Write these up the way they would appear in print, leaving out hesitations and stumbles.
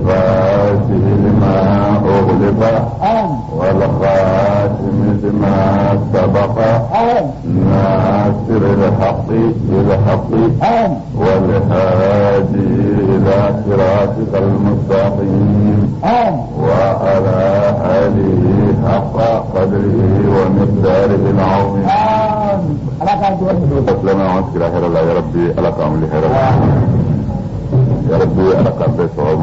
الفاتح لما أغلق والخاتم لما سبق ناصر الحق بالحق والهادي إلى صراطك المستقيم وعلى آله حق قدره ومقداره العظيم. أسلم وأنت إلى خير الله يا ربي على كامل خير الله يا ربي على كامل صواب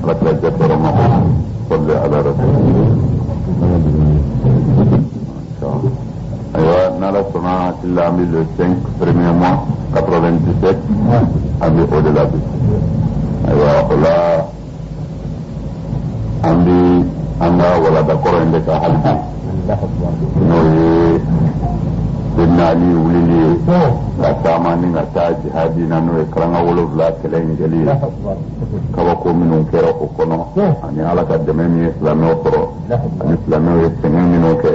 على كامل رمضان صلي على رسول الله. أيوة نالا سنا إلا عمي le 5 premier mois 97 عمي au-delà de أيوة ولا عمي أنا ولا دكور عندك أحد نوي Benali wulili la sama ni ngata jihadi na no ekranga wolo vla kele ngeli kawa ko minun kero ko kono ani ala ka deme mi islamo pro ani islamo e tenge minun ke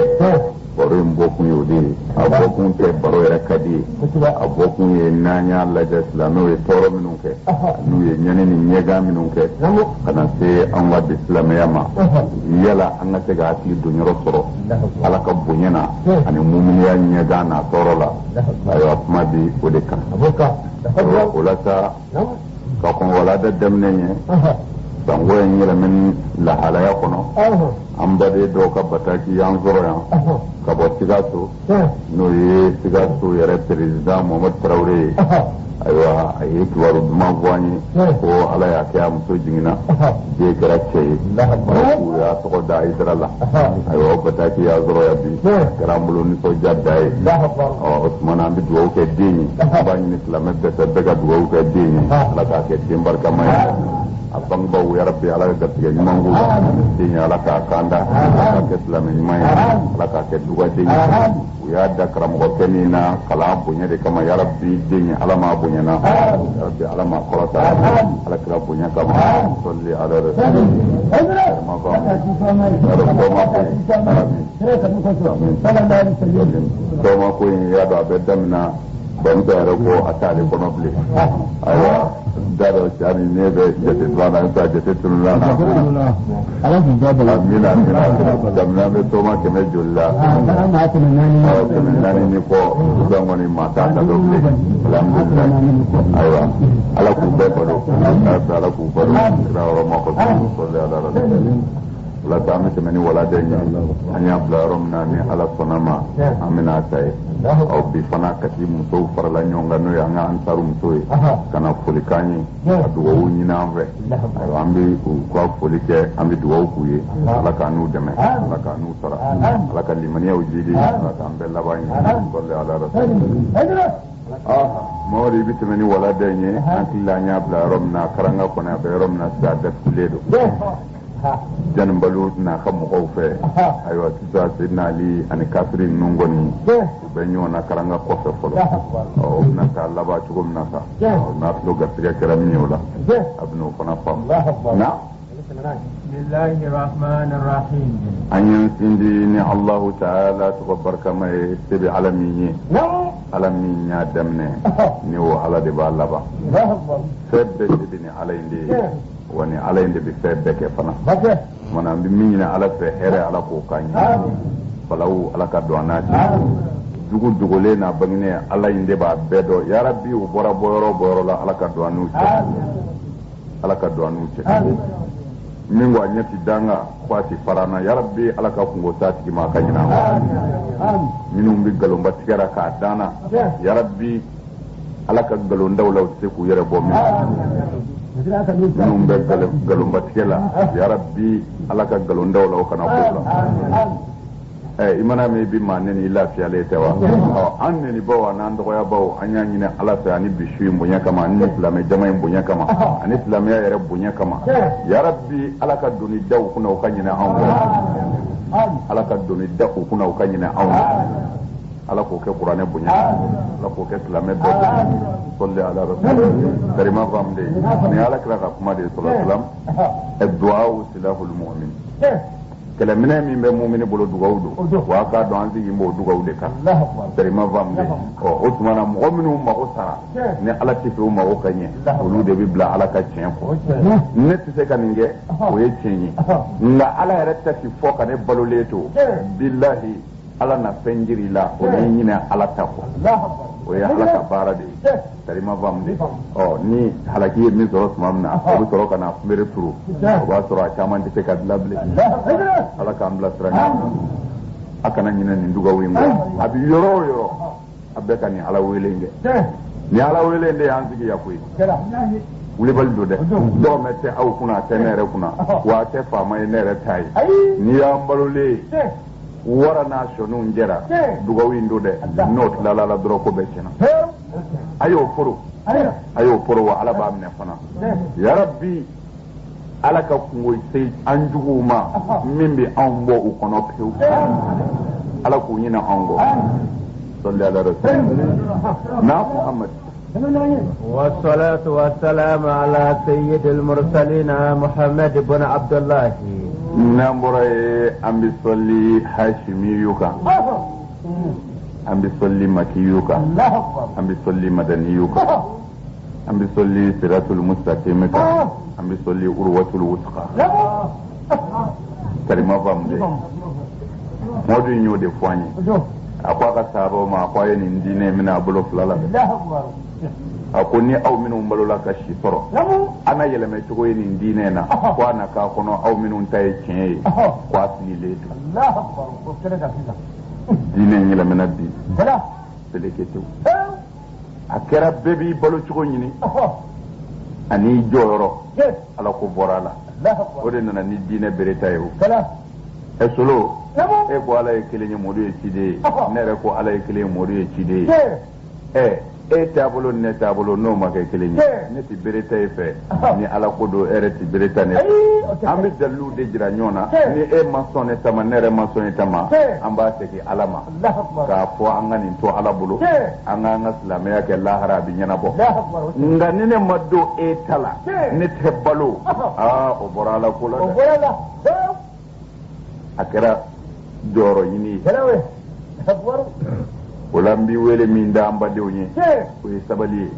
boro mboku yodi abokun ke baro era kadi abokun ye nanya la de islamo e toro minun ke nu ye nyane ni nyega minun ke kana se an wa islamaya ma yala an ga ga atli dunyoro soro ala ka bunyana ani mu'miniya nyega na toro la ayo kuma bi o de kan o la ta ka kon wala da demne nye bango en yela men la halaya kono ambade do ka bataki yan zoro yan ka bo tigato no ye tigato yere president Muhammad Traoré aywa ayi tuwaru duma gwani ko ala ya kya muso jingina je kara ce ko ya to da idrala aywa bataki ya zoro ya bi kara mulo ni so jadai o Usman ambi duwo ke dini bani islam da daga duwo ke dini la ka ke dimbar kamay abang bau ya rabbi ala ga tiga mangu dini ala ka kanda ala ka islam ni may ala ka ke duwa dini ya da karam ko kenina kala bunya de kama ya rabbi dini ala ma bunya na ya rabbi ala ma qurata ala kala bunya kama salli ala rasul ma ko ma ko ya da bedamna ban da ko atale ko noble aywa daro chani nebe jete bana ta jete tunula ala ki jabal amina damna me toma ke me julla ma ta nani ni ko zangoni mata ta doble alhamdulillah aywa ala ku be ko ala ku ko ra ma ko sallallahu alaihi wasallam la dame ke meni wala de anya blarom na ni ala sonama amina tay au bi fana kati muso farala nyonga no ya nga ansaru muso kana folikani aduwa unyina amve ayo ambi ko folike ambi duwa ku ye ala kanu deme ala kanu sara ala kan limani ujidi ala kan bella bani sallallahu alaihi wasallam mori bitumeni wala de nye antilla nya blarom na karanga kona be rom na sadat kuledo janin balu na kan mɔgɔw fɛ ayiwa sisan sidina ali ani kafiri ninnu kɔni u bɛ ɲɔgɔn na karanga kɔfɛ fɔlɔ u bɛna taa laban cogo min na sa n'a tulo garisɛgɛ kɛra min ye o la a bɛna o fana faamu na bismillahi rahmani rahim an y'an sindi ni Allahu ta'ala tɔgɔ barikama ye se bɛ ala min ye ala min y'a daminɛ ni o ala de b'a laban fɛn bɛɛ se bɛ ni ala in de ye wani ala in de bi fɛn bɛɛ kɛ fana mana an bi min ɲini ala fɛ hɛrɛ ala k'o k'an ye falawu ala ka don an n'a cɛ dugu dogolen n'a banginɛ ala in de b'a bɛɛ dɔn yarabi u bɔra bɔyɔrɔ la ala ka don an n'u cɛ ala ka don an n'u cɛ min ko a ɲɛ ti danga ko a ti fara na yarabi ala ka kungo s'a tigi ma a ka ɲinɛ minnu bi nkalonba tigɛra k'a danna yarabi ala ka nkalondaw la u tɛ se k'u yɛrɛ bɔ min minnu bɛ nkalonbatigɛ la yarabi ala ka nkalondaw la o kana bɔ la i mana min bi maa neni i lafiyalen tɛ wa an neni baw an'an dɔgɔya baw an y'a ɲini ala fɛ ani bi su in bonya kama ani silamɛ jama in bonya kama ani silamɛya yɛrɛ bonya kama yarabi ala ka doni da u kunna u ka ɲinɛ anw kɔ ala ka doni da u kunna u ka ɲinɛ anw kɔ ala k'o kɛ kuranɛ bonya ala k'o kɛ silamɛ bɛɛ bonya salli ala rasul karima famde ni ala kira ka kuma de sallallahu alaihi wasallam ad-du'a silahul mu'min kala mina min be mu'mini bolo dugawdo wa ka do anzi yimbo dugawde kan terima famde o tumana mo minu ma ko sara ne ala ti fu ma ko kanye olu de bi bla ala ka cien ko ne ti se kaninge o ye cieni nga ala yare ta fi fo kan e baloleto billahi ala na penjiri la o ni nyina ala ta ko o ya ala ka bara de terima famde o ni halaki mi zoro mamna o zoro kana mere turu o ba soro chaman ti se ka lable ala ka ambla trani akana nyina ni nduga wingo abi yoro abeka ni ala welenge ni ala welende yanzigi yakui wuli bal do de do mete aw kuna tenere kuna wa te fama nere tai ni ambalole wara nationu njera duga windo de not la dro ko bekena ayo poro wa ala ba amne fana ya rabbi ala ka kungoy sey anjuguma mimbi an bo u kono pew ala ku nyina ango sallallahu alaihi wasallam na muhammad والصلاة والسلام على سيد المرسلين محمد بن عبد الله نمبر أم بيصلي هاشميوكا أم بيصلي مكيوكا أم بيصلي مدنيوكا أم بيصلي صراط المستقيم أم بيصلي أروة الوثقى كلمة فامدي مودو نيو دي فواني أقوى كسابو ما أقوى ينديني من أبلو فلالا ako ni aw minnu balola ka si sɔrɔ ana yɛlɛmɛ cogo ye nin diinɛ na ko a na k'a kɔnɔ aw minnu ta ye tiɲɛ ye ko a fililen don diinɛ yɛlɛmɛna bi seleke tew a kɛra bɛɛ b'i balo cogo ɲini ani jɔyɔrɔ ala ko bɔra a la o de nana ni diinɛ bereta ye o solo e ko ala ye kelen ye mɔdu ye ciden ye ne yɛrɛ ko ala ye kelen ye mɔdu ye ciden ye e taabolo ne taabolo n'o ma kɛ kelen ye ne ti bereta e fɛ ni ala ko do e yɛrɛ ti bereta ne fɛ an bɛ dalilu de jira ɲɔgɔn na ni e ma sɔn ne tama ne yɛrɛ ma sɔn ne tama an b'a segin ala ma k'a fɔ an ka nin to ala bolo an k'an ka silamɛya kɛ lahara a bɛ ɲɛnabɔ nka ni ne ma don e ta la ne tɛ balo o bɔra ala ko la dɛ a kɛra jɔyɔrɔ ɲini ye o la n b'i wele min da an badenw ye o ye sabali ye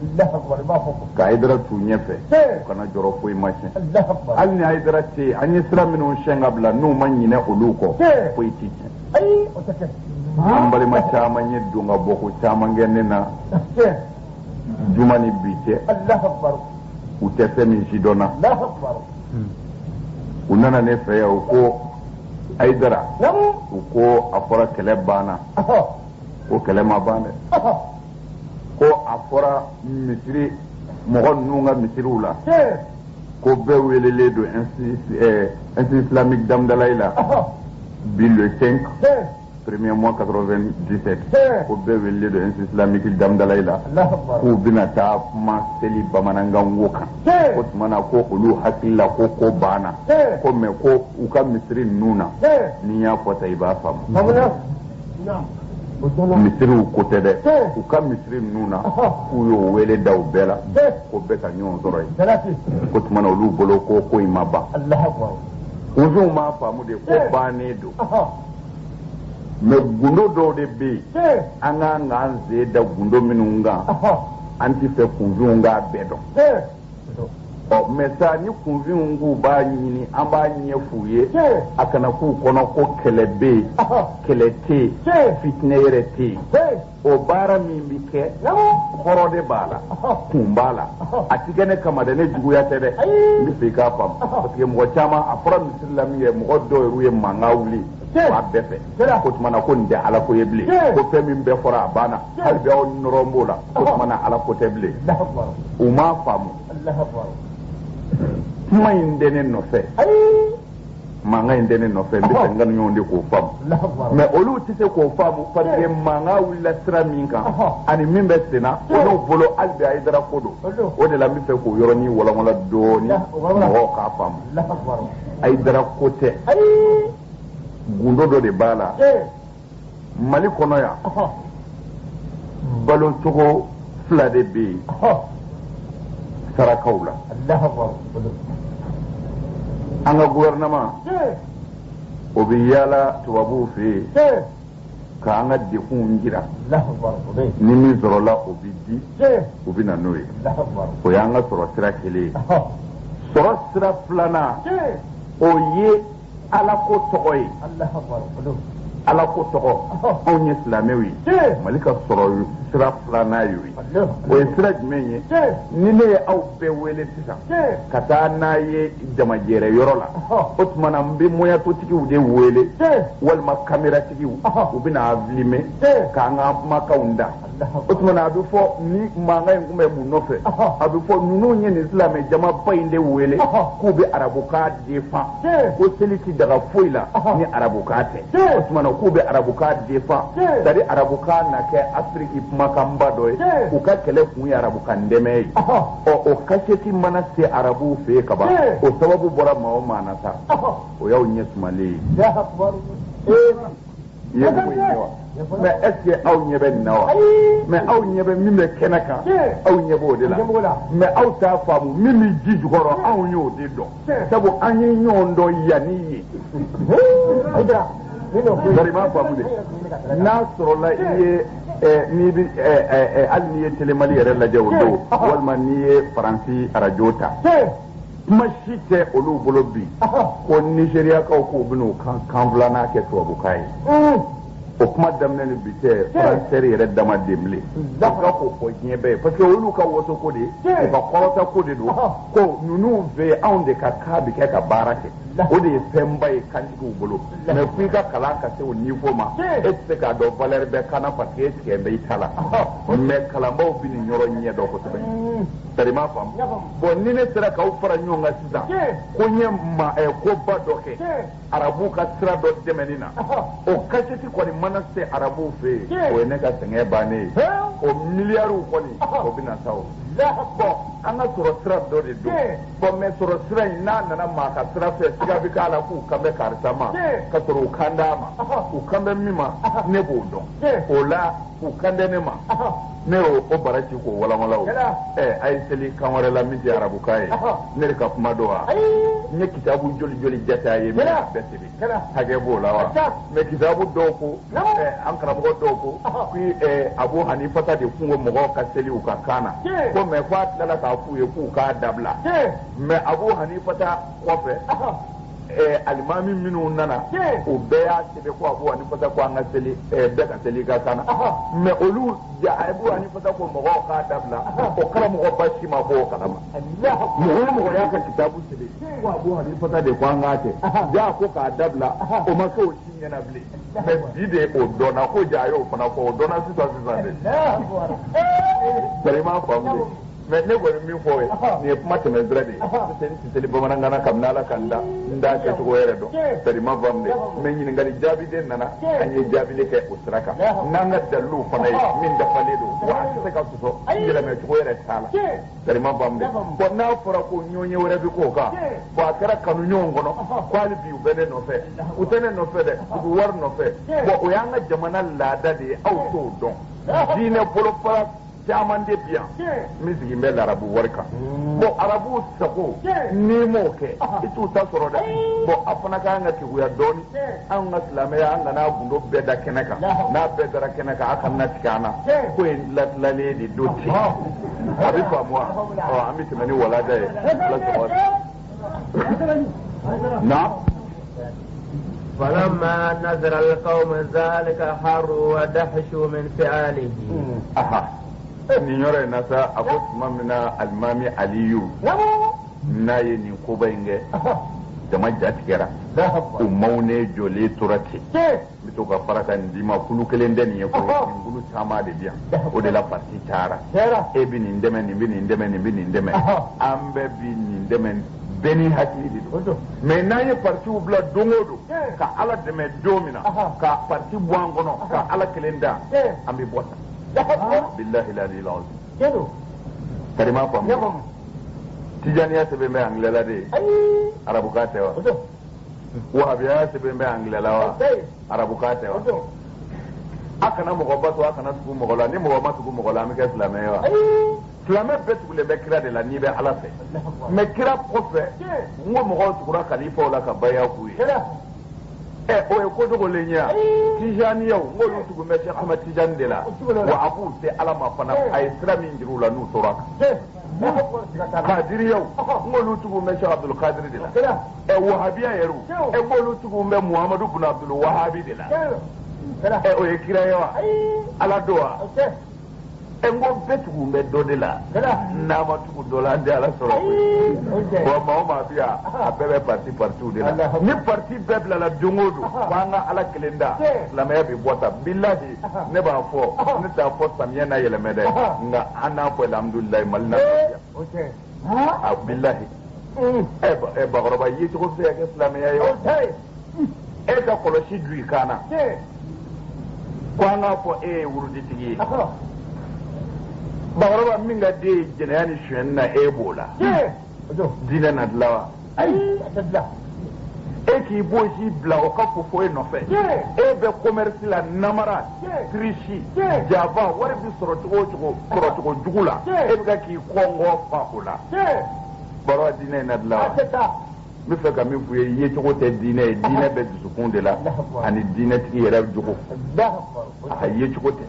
ka Hayidara t'u ɲɛfɛ u kana jɔrɔ foyi ma tiɲɛ hali ni Hayidara tɛ yen an ye sira minnu siɲɛ ka bila n'u ma ɲinɛ olu kɔ foyi ti tiɲɛ an balima caman ye don ka bɔ ko caman kɛ ne na juma ni bi cɛ u tɛ fɛn min si dɔn na u nana ne fɛ yan u ko Hayidara u ko a fɔra kɛlɛ banna ko kɛlɛ ma ban dɛ ko a fɔra misiri mɔgɔ ninnu ka misiriw la ko bɛɛ welelen don institut islamique d'Amdalaye la bi le 5 premier mois 97 ko bɛɛ welelen don institut islamique d'Amdalaye la k'u bɛna taa kuma seli bamanankan wo kan ko tuma na ko olu hakili la ko banna ko mɛ ko u ka misiri ninnu na ni y'a fɔ ta i b'a faamu misiriw ko tɛ dɛ u ka misiri ninnu na k'u y'o wele da u bɛɛ la ko bɛɛ ka ɲɔgɔn sɔrɔ yen ko tuma na olu bolo ko in ma ban kunfinw m'a faamu de ko bannen don mɛ gundo dɔw de bɛ yen an k'an k'an sen da gundo minnu kan an tɛ fɛ kunfinw k'a bɛɛ dɔn mɛ sa ni kunfinw k'u b'a ɲini an b'a ɲɛ f'u ye a kana k'u kɔnɔ ko kɛlɛ bɛ yen kɛlɛ tɛ yen fitinɛ yɛrɛ tɛ yen o baara min bɛ kɛ kɔrɔ de b'a la kun b'a la a ti kɛ ne kama dɛ ne juguya tɛ dɛ n bɛ fɛ i k'a faamu parce que mɔgɔ caman a fɔra misiri la min kɛ mɔgɔ dɔw yɛrɛ ye mankan wuli fa bɛɛ fɛ ko tuma na ko nin tɛ ala ko ye bilen ko fɛn min bɛɛ fɔra a banna hali bi aw nɔrɔ b'o la ko tuma na ala ko tɛ bilen u m'a faamu kuma in tɛ ne nɔfɛ mankan in tɛ ne nɔfɛ n bɛ fɛ n ka ɲɔgɔn de k'o faamu mɛ olu tɛ se k'o faamu parce que mankan wulila sira min kan ani min bɛ sen na olu bolo hali bi Hayidara ko don o de la n bɛ fɛ k'o yɔrɔnin walawala dɔɔnin mɔgɔw k'a faamu Hayidara ko tɛ gundo dɔ de b'a la Mali kɔnɔ yan balo cogo fila de bɛ yen sarakaw la an ka gouvernement o bi yala tubabu fe k'an ka dekun jira ni min sɔrɔla o bi di o bɛ na n'o ye o y'an ka sɔrɔ sira kelen ye sɔrɔ sira filanan o ye ala ko tɔgɔ ye ala ko tɔgɔ anw ye silamɛw ye mali ka sɔrɔ sira filanan y'o ye o ye sira jumɛn ye ni ne ye aw bɛɛ wele sisan ka taa n'a ye jamajɛrɛ yɔrɔ la o tuma na n bɛ moyatotigiw de wele walima kameratigiw u bɛ na filmer k'an ka kumakanw da o tuma na a bɛ fɔ ni mankan in tun bɛ mun nɔfɛ a bɛ fɔ ninnu ye nin silamɛ jamaba in de wele k'u bɛ arabukan defan ko seli tɛ daga foyi la ni arabukan tɛ o tuma na k'u bɛ arabukan defan c'est à dire arabukan na kɛ afiriki kumakanba dɔ ye u ka kɛlɛ kun ye arabukan dɛmɛ ye o kasɛti mana se arabuw fɛ yen ka ban o sababu bɔra maa o maa na sa o y'aw ɲɛ sumalen ye ye mun ye wa mais est ce que aw ɲɛ bɛ nin na wa mais aw ɲɛ bɛ min bɛ kɛnɛ kan aw ɲɛ b'o de la mais aw t'a faamu min bɛ ji jukɔrɔ anw y'o de dɔn sabu an ye ɲɔgɔn dɔn yanni ye bari m'a faamu de n'a sɔrɔla i ye n'i bɛ hali n'i ye telemali yɛrɛ lajɛ o don walima n'i ye faransi arajo ta kuma si tɛ olu bolo bi ko nizeriyakaw k'u bɛn'u kan filanan kɛ tubabukan ye o kuma daminɛ ni bi tɛ faransɛri yɛrɛ dama den bilen o ka k'o fɔ diɲɛ bɛɛ ye parce que olu ka waso ko de u ka kɔrɔta ko de don ko ninnu fɛ anw de ka kan bɛ kɛ ka baara kɛ o de ye fɛnba ye kantigiw bolo mais f'i ka kalan ka se o niveau ma e tɛ se k'a dɔn valeur bɛ kan na parce que e tigɛ bɛ i ta la mais kalanbaaw bɛ nin yɔrɔ ɲɛ dɔn kosɛbɛ c'est à dire m'a faamu bon ni ne sera k'aw fara ɲɔgɔn kan sisan ko n ye koba dɔ kɛ arabuw ka sira dɔ dɛmɛni na o kasɛti kɔni mana se arabuw fɛ yen o ye ne ka sɛgɛn bannen ye o miliyariw kɔni o bɛ na sa o bon an ka sɔrɔ sira dɔ de don bon mais sɔrɔ sira in n'a nana maa ka sira fɛ siga bɛ k'a la k'u kan bɛ karisa ma ka sɔrɔ u kan d'a ma u kan bɛ min ma ne b'o dɔn o la u kan tɛ ne ma ne y'o bara ci k'o walawala o a ye seli kan wɛrɛ la min tɛ arabukan ye ne de ka kuma dɔn wa n ye kitabu joli joli jate a ye min bɛɛ seli hakɛ b'o la wa mais kitabu dɔw ko an karamɔgɔ dɔw ko Abu Hanifata de kun ko mɔgɔw ka seli u ka kan na ko mais k'a tilala k'a f'u ye k'u k'a dabila mais Abu Hanifata kɔfɛ alimami minnu nana o bɛɛ y'a sɛbɛn ko Abu Hanifata ko an ka seli bɛɛ ka seli ka kan na mais olu Abu Hanifata ko mɔgɔw k'a dabila o karamɔgɔ ba si ma bɔ o kalama mɔgɔ y'a ka kitabu sɛbɛn ko Abu Hanifata de ko an k'a kɛ jaa ko k'a dabila o ma kɛ o si ɲɛna bilen mais bi de o dɔnna ko jaa a y'o fana fɔ o dɔnna sisan de sari m'a faamu de mais ne kɔni min fɔ ye nin ye kuma tɛmɛ sira de ye n tɛ seli bamanankan na kabini ala ka n da n t'a kɛcogo yɛrɛ dɔn sari ma faamu de mais ɲininkali jaabi de nana an ye jaabili kɛ o sira kan n'an ka daliluw fana ye min dafalen don wa a tɛ se ka sɔsɔ yɛlɛmɛcogo yɛrɛ t'a la sari ma faamu de bon n'a fɔra ko ɲɔɲɛ wɛrɛ bɛ k'o kan bon a kɛra kanu ɲɔgɔn kɔnɔ ko hali bi u bɛ ne nɔfɛ u tɛ ne nɔfɛ dɛ u bɛ wari nɔfɛ bon o y'an ka jamana laada de ye aw t'o dɔn diinɛ bolofara caman de bi yan min sigin bɛ arabu wari kan bon arabu sago n'i m'o kɛ i t'u ta sɔrɔ dɛ bon a fana k'an ka keguya dɔɔni an ka silamɛya an kana gundo bɛɛ da kɛnɛ kan n'a bɛɛ dara kɛnɛ kan a kana tigɛ an na ko in latilalen de don ten a bɛ faamu wa an bɛ tɛmɛ ni walada ye ala sɔrɔ na. فلما نزل القوم ذلك حروا ودهشوا من فعاله nin yɔrɔ in na sa a ko tuma min na alimami aliyu n'a ye nin koba in kɛ jama jatigɛra u mawne jɔlen tora ten n bɛ to ka fara ka nin d'i ma kulu kelen tɛ nin ye ko nin kulu caman de bi yan o de la parti cayara e bɛ nin dɛmɛ nin bɛ nin dɛmɛ nin bɛ nin dɛmɛ an bɛɛ bi nin dɛmɛ bɛɛ ni hakili de don mais n'an ye partiw bila don o don ka ala dɛmɛ don min na ka parti bɔ an kɔnɔ ka ala kelen da an bɛ bɔ tan. billahi l'ali l'azim karima faamu tijaniya sɛbɛn bɛ angilɛla de ye arabukan tɛ wa wahabiya sɛbɛn bɛ angilɛla wa arabukan tɛ wa a kana mɔgɔ ba to a kana tugu mɔgɔ la ni mɔgɔ ma tugu mɔgɔ la an bɛ kɛ silamɛ ye wa silamɛ bɛɛ tugulen bɛ kira de la n'i bɛ ala fɛ mais kira kɔfɛ n ko mɔgɔw tugura kalifaw la ka baya k'u ye o ye ko dogo le nya tijani yow ngolu tugu me Cheikh Ahmad Tijani de la wa abu te alama fana ay sira min jiru la nu tora kadiri yow ngolu tugu me Cheikh Abdul Qadir de la wahabiya yeru ngolu tugu me Muhammad ibn Abdul Wahhab de la o ye kira yawa ala doa ngo betugu be do de la na ma tugu do la de ala soro ko ma biya a bebe parti partout de la ni parti bebla la dongodo wanga ala kelenda la me be bota billahi ne ba fo ne ta fo samiya na yele mede nga ana fo alhamdulillah malna billahi ba roba yi to ko fe ke islamiya yo ka koloshi dui kana kwanga fo wurudi tigi bagaraba min ga de jenayani shen na ebola dina na dlawa ki bo shi bla o ka fo no fe be commerce la namara trishi java wari bi soro to jugula be ga ki kongo fa kula baro dina na dlawa mi fe ka mi fu ye to te dina be dusukun de la ani dina ti yera jugo ye to te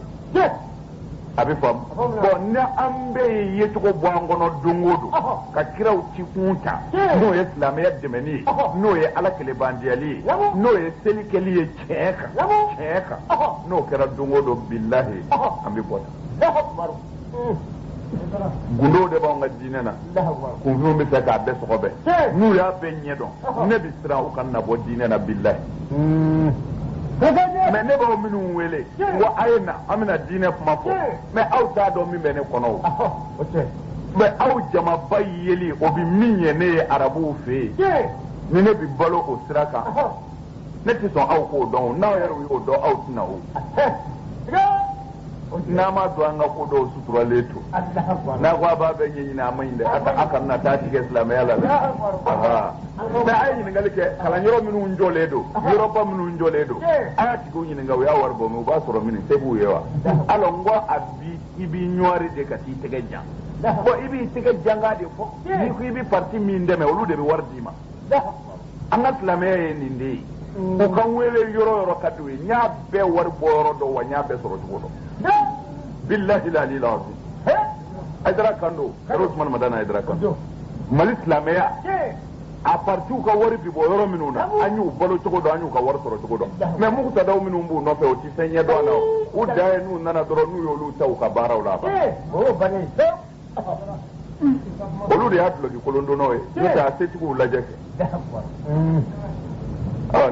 abi fam bon na ambe ye to bo angono dongodo ka kiraw ci kunta no ye islamiya demeni no ye ala kele bandiali no ye selikeli ye cheka no kera dongodo billahi ambi bota gundo de ba nga dinena ko fu mi ta ka be so be nu ya be nyedo ne bi sira o kan na bo dinena billahi mais ne b'aw minnu wele wa a ye na an bɛna diinɛ kuma fɔ mais aw t'a dɔn min bɛ ne kɔnɔ o mais aw jamaba yeli o bi min ye ne ye arabuw fɛ yen ni ne bi balo o sira kan ne tɛ sɔn aw k'o dɔn o n'aw yɛrɛ y'o dɔn aw tɛna o n'a ma dɔn an ka ko dɔw suturalen to n'a ko a b'a bɛɛ ɲɛɲini a ma ɲi dɛ a kana taa tigɛ silamɛya la dɛ mais a ye ɲininkali kɛ kalanyɔrɔ minnu jɔlen don yɔrɔba minnu jɔlen don a y'a tigiw ɲininka u y'a wari bɔ min u b'a sɔrɔ min se b'u ye wa alors n ko a bi i b'i ɲɔwari de ka t'i tɛgɛ jan bon i b'i tɛgɛ janga de fɔ n'i ko i bɛ parti min dɛmɛ olu de bɛ wari d'i ma an ka silamɛya ye nin de ye u ka wele yɔrɔ yɔrɔ ka d'u ye n y'a bɛɛ wari bɔ yɔrɔ dɔn wa n y'a bɛɛ sɔrɔ cogo dɔn billahi la ilaha illa Aidara Kando Usman Madana Aidara Kando Mali silamɛya a partiu ka wari bi bɔ yɔrɔ minnu na an y'u balo cogo dɔn an y'u ka wari sɔrɔ cogo dɔn mais mukutadaw minnu b'u nɔfɛ o ti fɛn ɲɛ dɔn na u da ye n'u nana dɔrɔn n'u y'olu ta u ka baaraw la olu de y'a duloki kolondonnaw ye n'o tɛ a setigiw lajɛ kɛ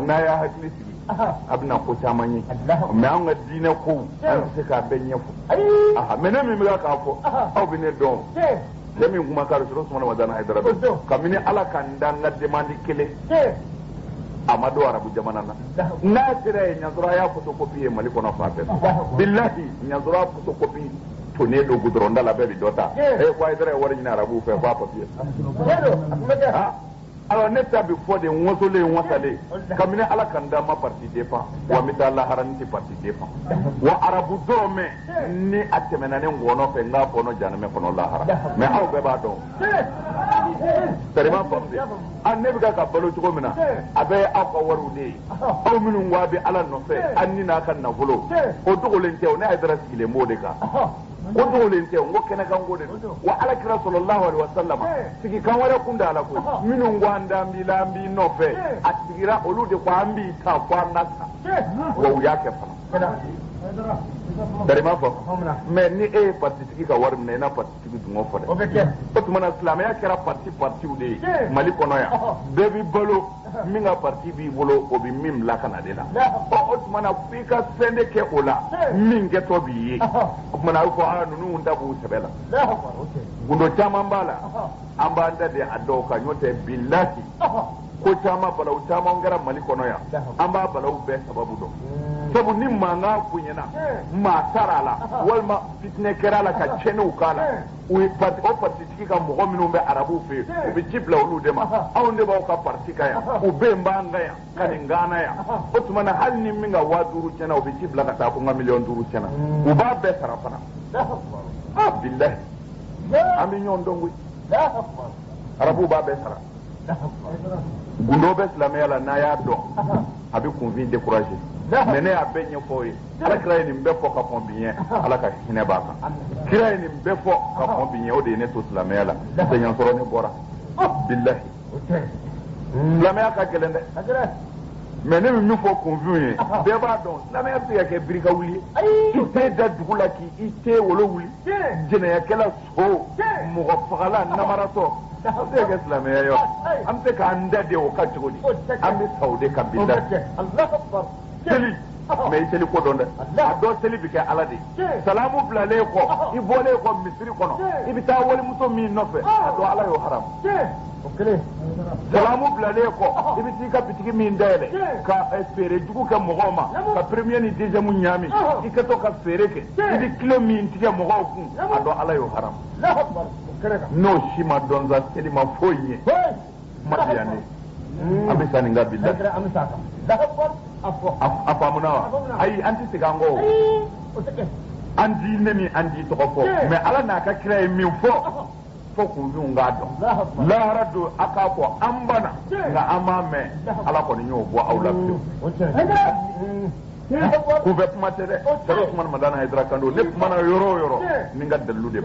n'a y'a hakili sigi a bɛna ko caman ye mais an ka diinɛ kow an tɛ se k'a bɛɛ ɲɛfɔ mais ne min bɛ k'a fɔ aw bɛ ne dɔn cɛ min kuma ka Rasul Usman Madana Aidara dɔn kabini ala ka n da n ka demande kelen a ma don arabu jamana na n'a sera ye ɲazɔrɔ a y'a photocopie ye Mali kɔnɔ fan bɛɛ billahi ɲazɔrɔ photocopie tonnen don goudron da la bɛɛ bi dɔ ta ko Aidara ye wari ɲini arabuw fɛ f'a papier alors ne ta bi fɔ de wasolen wasalen kabini ala ka n da ma parti défend wa n bɛ taa lahara n tɛ parti défend wa arabu dɔrɔn mɛn ni a tɛmɛna ne ngɔnɔ fɛ n k'a fɔ n janɛmɛ kɔnɔ lahara mais aw bɛɛ b'a dɔn sariman faamu de ne bɛ ka balo cogo min na a bɛɛ ye aw ka wariw de ye aw minnu ko a bɛ ala nɔfɛ an ni n'a ka nafolo o dogolen tɛ o ne Aidara sigilen b'o de kan ko dogolen tɛ n ko kɛnɛkanko de don wa alakira sallallahu alaihi wasallam sigi kan wɛrɛ kun da ala koyi minnu ko an d'an b'i la an b'i nɔfɛ a sigira olu de ko an b'i ta fo an na sa wa u y'a kɛ fana darima fɔ mais ni e ye partitigi ka wari minɛ i na partitigi dun o fɔ dɛ o tuma na silamɛya kɛra partiw de ye Mali kɔnɔ yan bɛɛ b'i balo min ka parti b'i bolo o bɛ min bila ka na de la o tuma na f'i ka fɛn de kɛ o la min kɛtɔ b'i ye o tuma na a bɛ fɔ ninnu da b'u sɛbɛ la gundo caman b'a la an b'an da de a dɔw kan n'o tɛ billahi ko caman balawu caman kɛra Mali kɔnɔ yan an b'a balawu bɛɛ sababu dɔn sabu ni mankan bonyana maa taara a la walima fitinɛ kɛra a la ka tiɲɛniw k'a la o partitigi ka mɔgɔ minnu bɛ arabuw fɛ yen u bɛ ci bila olu de ma anw de b'aw ka parti kan yan u bɛ yen b'an kan yan ka nin gana yan o tuma na hali ni min ka 5000 tiɲɛna u bɛ ci bila ka taa ko n ka 500,000 tiɲɛna u b'a bɛɛ sara fana billahi an bɛ ɲɔgɔn dɔn koyi arabuw b'a bɛɛ sara gundo L'obès la mère la naya don. Abi convient découragé. Mais ne a baigné foyer. Ala kira ni mbefo ka combien ala ka hineba ka. Kira ni mbefo ka combien o de ne to la mère la. Seigneur soro ne bora. Billahi. La mère ka gelende. Mais ne nous faut convient. Beba don. La mère peut que brika wuli. Ite da dugula ki ite wolo wuli. Jene ya kala so. Mo fagala namarato. Sai ga islamiyya yau an sai ka an dade wa kaci gudi an bi saude kan bi da teli mai teli ko don da a do teli bi kai alade salamu bulale ko i bole ko misri kono i bi ta wali muso min nofe a do ala yo haram salamu bulale ko i bi ti ka bitigi min dele ka fere dugu ka mogo ma ka premier ni deuxième nyami i ka to ka fere ke i bi kilo min tige mogo kun a do ala yo haram no si ma don za seli ma foye madiyane abisa ninga billah afamuna ai anti sigango andi nemi andi to fo mais ala na ka kira min fo ku nga don la radu aka ko ambana nga amame ala ko ni nyo bo awla ku be kuma tere daro kuma madana hydra kando le kuma na yoro ninga dallude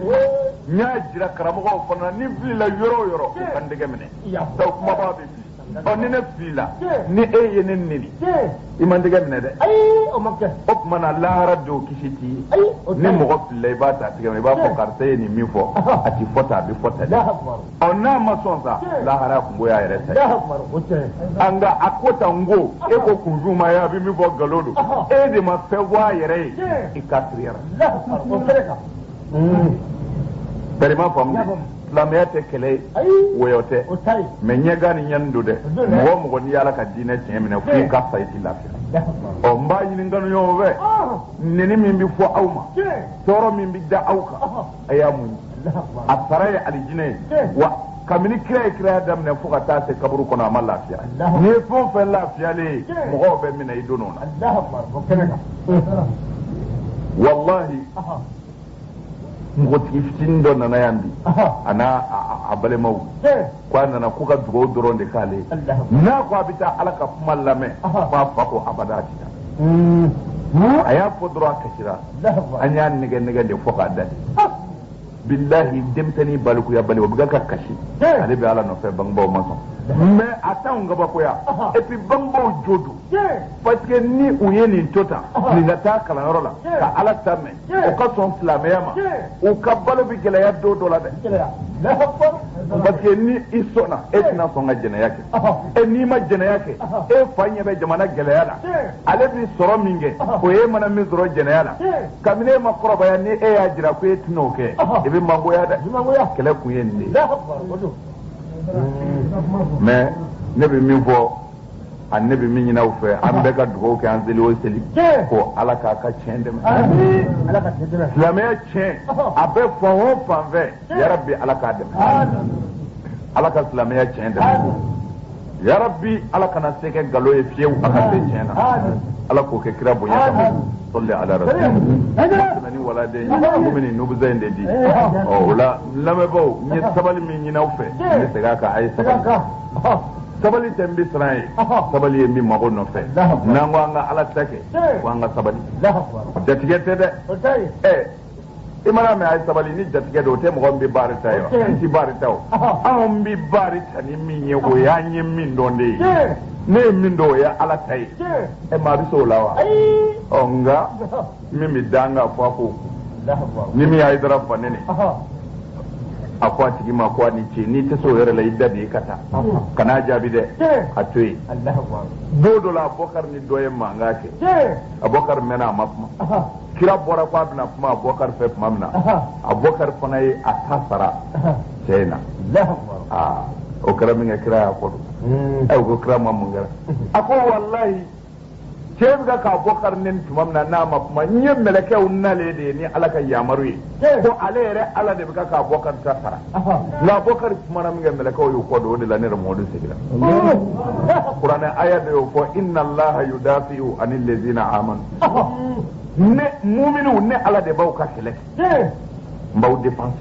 nya jira karamo fana ni vila yoro kan de gemene taw kuma ba be o ni ne vila ni e yenen ni iman de gemene de o makke o kuma na lara do kisiti ni mo ko le ba ta tigame ba ko karte ni mi fo ati fota bi fota de o na ma sonza la hara ku go ya yere sai anga akota ngo e ko kunjuma ya bi mi bo galodo e de ma fe wa yere ikatriera o tereka Berima famni la mete kele woyote me nyega ni nyando de mo ni yala ka dine chemene fu ka faiti lafiya o mba yini ngano yo we nini mimbi fo awma toro mimbi da awka ayamu asara alijine wa kamini kira dam ne fu ka ta se kaburu kono amal lafiya ni fo fe lafiya le mo be mina idonona Allah akbar ko keneka wallahi ngoti fitin don na yandi ana abale mau kwa na kuka dugo doron de kale na kwa bita alaka kuma lame fa ko abada tita aya fodro akashira anya nige de foka dadi billahi demtani balku ya bale wabuga kashi ale be ala no fe bangbo maso mais attends ngaba ko ya et puis bangbo jodu parce que ni uye ni tota ni ngata kala rola ka ala tame o ka son flamema o ka balo bi gele ya do la de parce que ni isona et na son ga jena yake e ni ma jena yake e fanya be jamana gele ya ale bi soro minge o e mana mi soro jena ya kamine ma koroba ya ni e ya jira ko etino ke e bi mango ya da kele ku yende mais ne bi min fɔ ne bi min ɲin'aw fɛ an bɛɛ ka dugawu kɛ an seli o seli ko ala k'a ka tiɲɛ dɛmɛ silamɛya tiɲɛ a bɛ fan o fan fɛ yarabi ala k'a dɛmɛ ala ka silamɛya tiɲɛ dɛmɛ yarabi ala kana se kɛ nkalon ye fiyewu a ka se tiɲɛ na ala k'o kɛ kira bonya kama sɔli ala rasul ni waladen mumini nubuza in de di o la lamɛbaaw n ye sabali min ɲin'aw fɛ n bɛ segin a kan a ye sabali tɛ n bɛ siran ye sabali ye min mago nɔfɛ n'an ko an ka ala ta kɛ ko an ka sabali jatigɛ tɛ dɛ i mana mɛn a ye sabali ni jatigɛ don o tɛ mɔgɔ min bɛ baari ta ye wa n ti baari ta o anw bɛ baari ta ni min ye o y'an ye min dɔn de ye ne ye min dɔn o ye ala ta ye maa bɛ se o la wa nka min bɛ da an ka fɔ a ko ni min y'a dara fa ne a ko a tigi ma ko a ni ce n'i tɛ se o yɛrɛ la i da de i ka taa kan'a jaabi dɛ a to yen don dɔ la Abubakar ni dɔ ye mankan kɛ Abubakar mɛnna a ma kuma kira bɔra ko a bɛna kuma Abubakar fɛ tuma min na Abubakar fana ye a ta sara cɛ in na o kɛra min kɛ kira y'a fɔ don o ko kira ma mun kɛra a ko walahi cɛ bɛ ka Abubakar ni tuma min na n'a ma kuma n ye mɛlɛkɛw nalen de ye ni ala ka yamaru ye ko ale yɛrɛ ala de bɛ ka Abubakar ta sara nka Abubakar kumana min kɛ mɛlɛkɛw y'o kɔ don o de la ne yɛrɛ Mamadu seginna kuranɛ aya de y'o fɔ inna allaha yudafi'u anil lezina amanu ne muminu ne ala de b'aw ka kɛlɛ kɛ n b'aw défense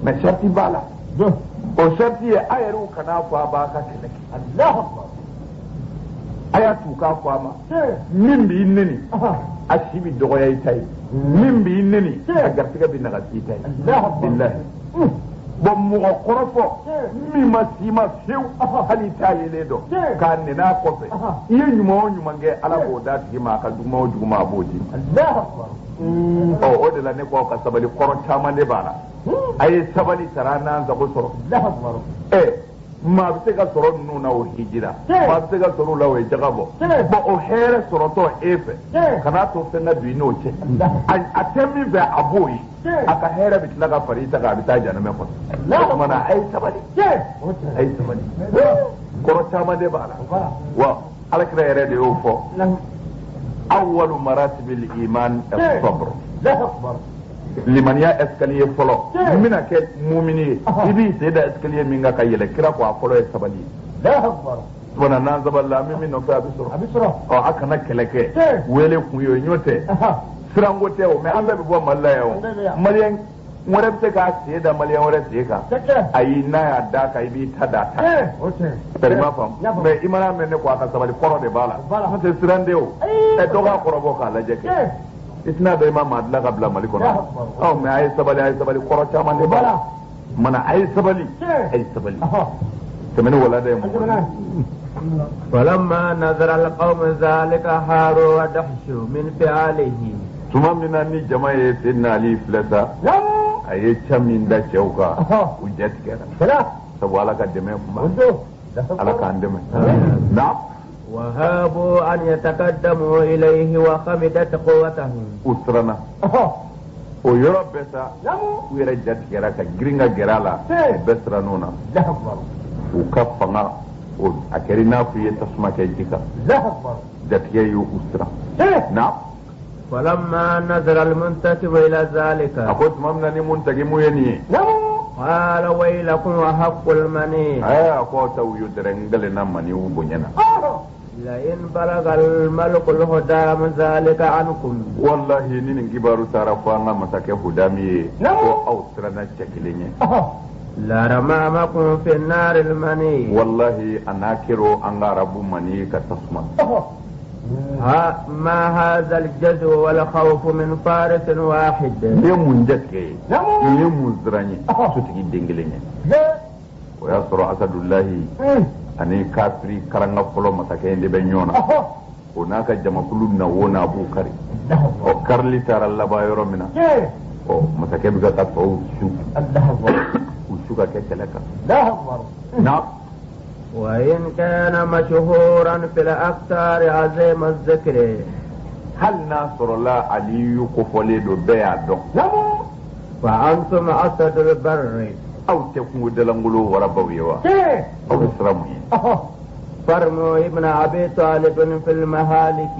mais sarti b'a la o sharti ya ayaru kana kwa ba ka keleke Allahu akbar aya tu ka kwa ma min bi nini ashibi dogoya itai min bi nini agartiga bi naga itai billahi bon mo korofo mi masima few hali talile do kan ne na ko fe iye nyuma nyuma nge ala ko da ti ma ka duma duma boji Allahu akbar o de la ne ko ka sabali koro chama de bala ay sabali tarana za ko soro Allahu akbar ma bi se ka soro nunu na o hijira ma bi se ka soro la o jagabo bo o here soro to efe kana to fe na bi no che a temi be aboyi aka here bi tlaga farita ga bi ta jana me ko mana ay sabali koro chama de bala wa alakra yere de o fo awwalu maratibil iman as-sabr Allahu akbar liman ya escalier folo mina ke mu'mini ibi sai da escalier min ga kayele kira ko folo ya sabali Allahu akbar wana nan zaballa min no fa abisro o aka na keleke wele ku yo nyote sirango te o me amba be bo mallaya o maliyan wore te ka sai da maliyan wore te ka ayi na ya da ka ibi tada ta tari ma fam me imana men ne ko aka sabali koro de bala mate sirande o e doga koro bo ka laje ke isna da imam adla qabla malikuna aw me ay sabali koro chama ne bala mana ay sabali كمان ولا ده فلما نظر القوم ذلك حاروا ودهشوا من فعله ثم من أن جماعة سيدنا علي فلسا أي من دا شوكا وجت كذا سوالك الدماء على كان دماء نعم وهابوا أن يتقدموا إليه وخمدت قوتهم أسرنا ويرى بسا ويرجت كذا كجرينغا جرالا بسرانونا وكفنا وأكرنا في تسمع كيجيكا جتيه يؤسرا نعم فلما نظر المنتسب إلى ذلك أقول ممنني منتقم يني قال ويلكم وحق المني أقول تو يدرنجلنا مني وبنينا لئن بلغ الملك الهدى من ذلك عنكم والله نين كبارو تعرفنا مساكه هدامي أو سرنا شكليني لرمامكم في النار المني والله أنا كيرو أنا رب مني كتسمع ما هذا الجزو والخوف من فارس واحد يوم جتكي يوم زراني سوتي دينغليني ويصر أسد الله أني كافري كرنا فلو مساكين دي بنيونا هناك جمع كلنا ونا أبو كري وكرلي ترى الله بايرو منا مساكين بقى تفعو شو وشوكا كتلك نعم وإن كان مشهورا في الأكثر عظيم الذكر هل ناصر الله علي كفولي دو بيادو فأنتم أسد البر أو تكون دلنغلو وربويوا أو إسرامي فرموا ابن أبي طالب في المهالك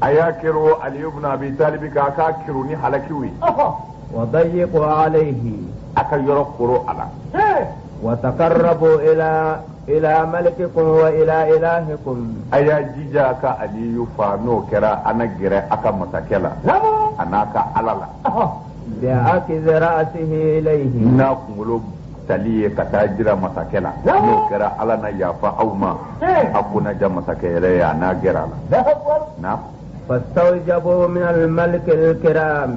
أياكرو علي ابن أبي طالب كاكاكروني حلكوي وضيقوا عليه أكا يرقروا على وتقربوا إلى ملككم وإلى إلهكم أيا جيجاك علي فانو كرا أنا جرى أكا متكلا أنا أكا عللا بأكذ رأسه إليه ناقملو تليه كتاجر متكلا نو كرا على نيافا أو ما أكونا جا متكلا أنا جرى نعم فاستوجبوا من الملك الكرام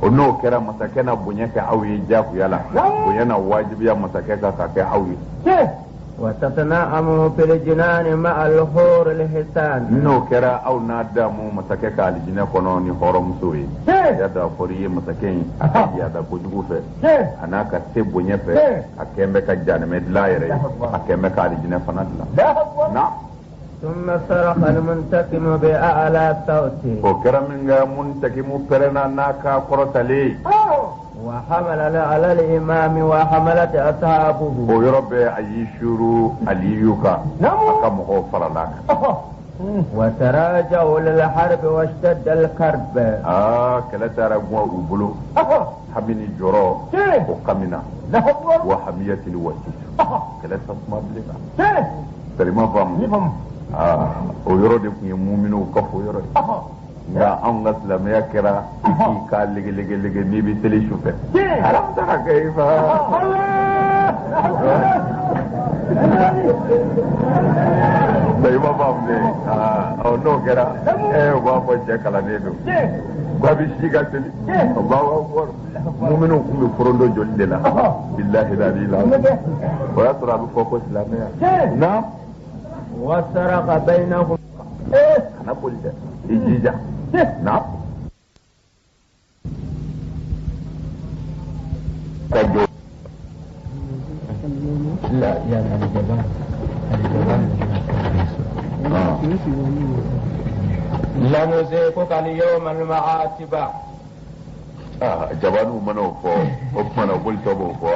ono kera masake na bunyaka awi jafu yala bunyana wajibi ya masake ka kake awi وتتنعموا في الجنان مع الحور الحسان no kera au na damu masake ka aljina kono ni horom suwi ya da fori masake ya da kujugu fe anaka se bunyafe akembe ka janame dlaire akembe ka aljina fanadla na ثم صرخ المنتقم بأعلى صوته وكرمنا منتقم برنا ناكا قرطلي وحمل على الإمام وحملت أصحابه ويربي أيشورو عليوكا أكمه فرلاك وتراجعوا للحرب واشتد الكرب كلا ترى وبلو حميني جرو وقمنا وحمية الوجه كلا تسمى بلنا تريما فهم o yoro de kun ye mu'minu ka fo yoro nga an ga silamaya kɛra iki ka lege ni bi tele su fɛ alam tara kayfa Sai ma ba mu no kɛra u b'a fɔ cɛ kalannen don ko a bɛ si ka teli Allahu akbar mu'minu kun bɛ forondo joli de la billahi la ilaha o y'a sɔrɔ a bɛ fɔ ko silamɛya na wasaraqa bainahum kana boli dɛ i jija na ka jɔ لا يعني الجبان لنذيقك اليوم المعاتب jabanu mana o fɔ o kumana boli tɔ b'o fɔ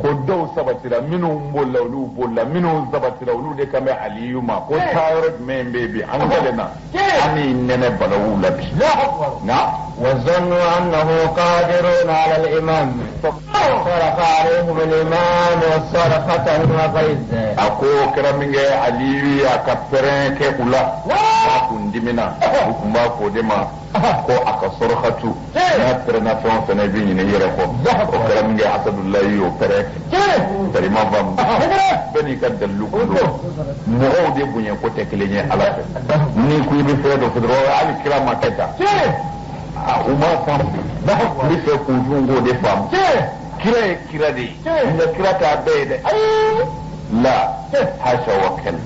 ko dɔw sabatira minnu bolila olu bolila minnu sabatira olu de kan bɛ aliyu ma ko taayɔrɔ jumɛn bɛ bi an gɛlɛn na an ni nɛnɛ balawu la bi na وظنوا أنه قادر على الإمام صرف عليهم الإمام صرخة وغيظ a ko kɛra min kɛ aliyu ye a ka pɛrɛn kɛ u la n'a kun dimina u tun b'a fɔ de ma ko a ka sɔrɔkatu n'a pɛrɛnna fɛn o fɛn i bɛ ɲinɛ i yɛrɛ kɔ o kɛra min kɛ asadulayi y'o pɛrɛn kɛ ma faamu bɛɛ n'i ka dalilu kun don mɔgɔw de bonya ko tɛ kelen ye ala fɛ n'i ko i bɛ fɛn dɔ fɛ dɔrɔn hali kira ma kɛ tan u m'a faamu n bɛ fɛ k'u dun k'o de faamu kira ye kira de ye nka kira t'a bɛɛ ye dɛ la hasha wa kɛlɛ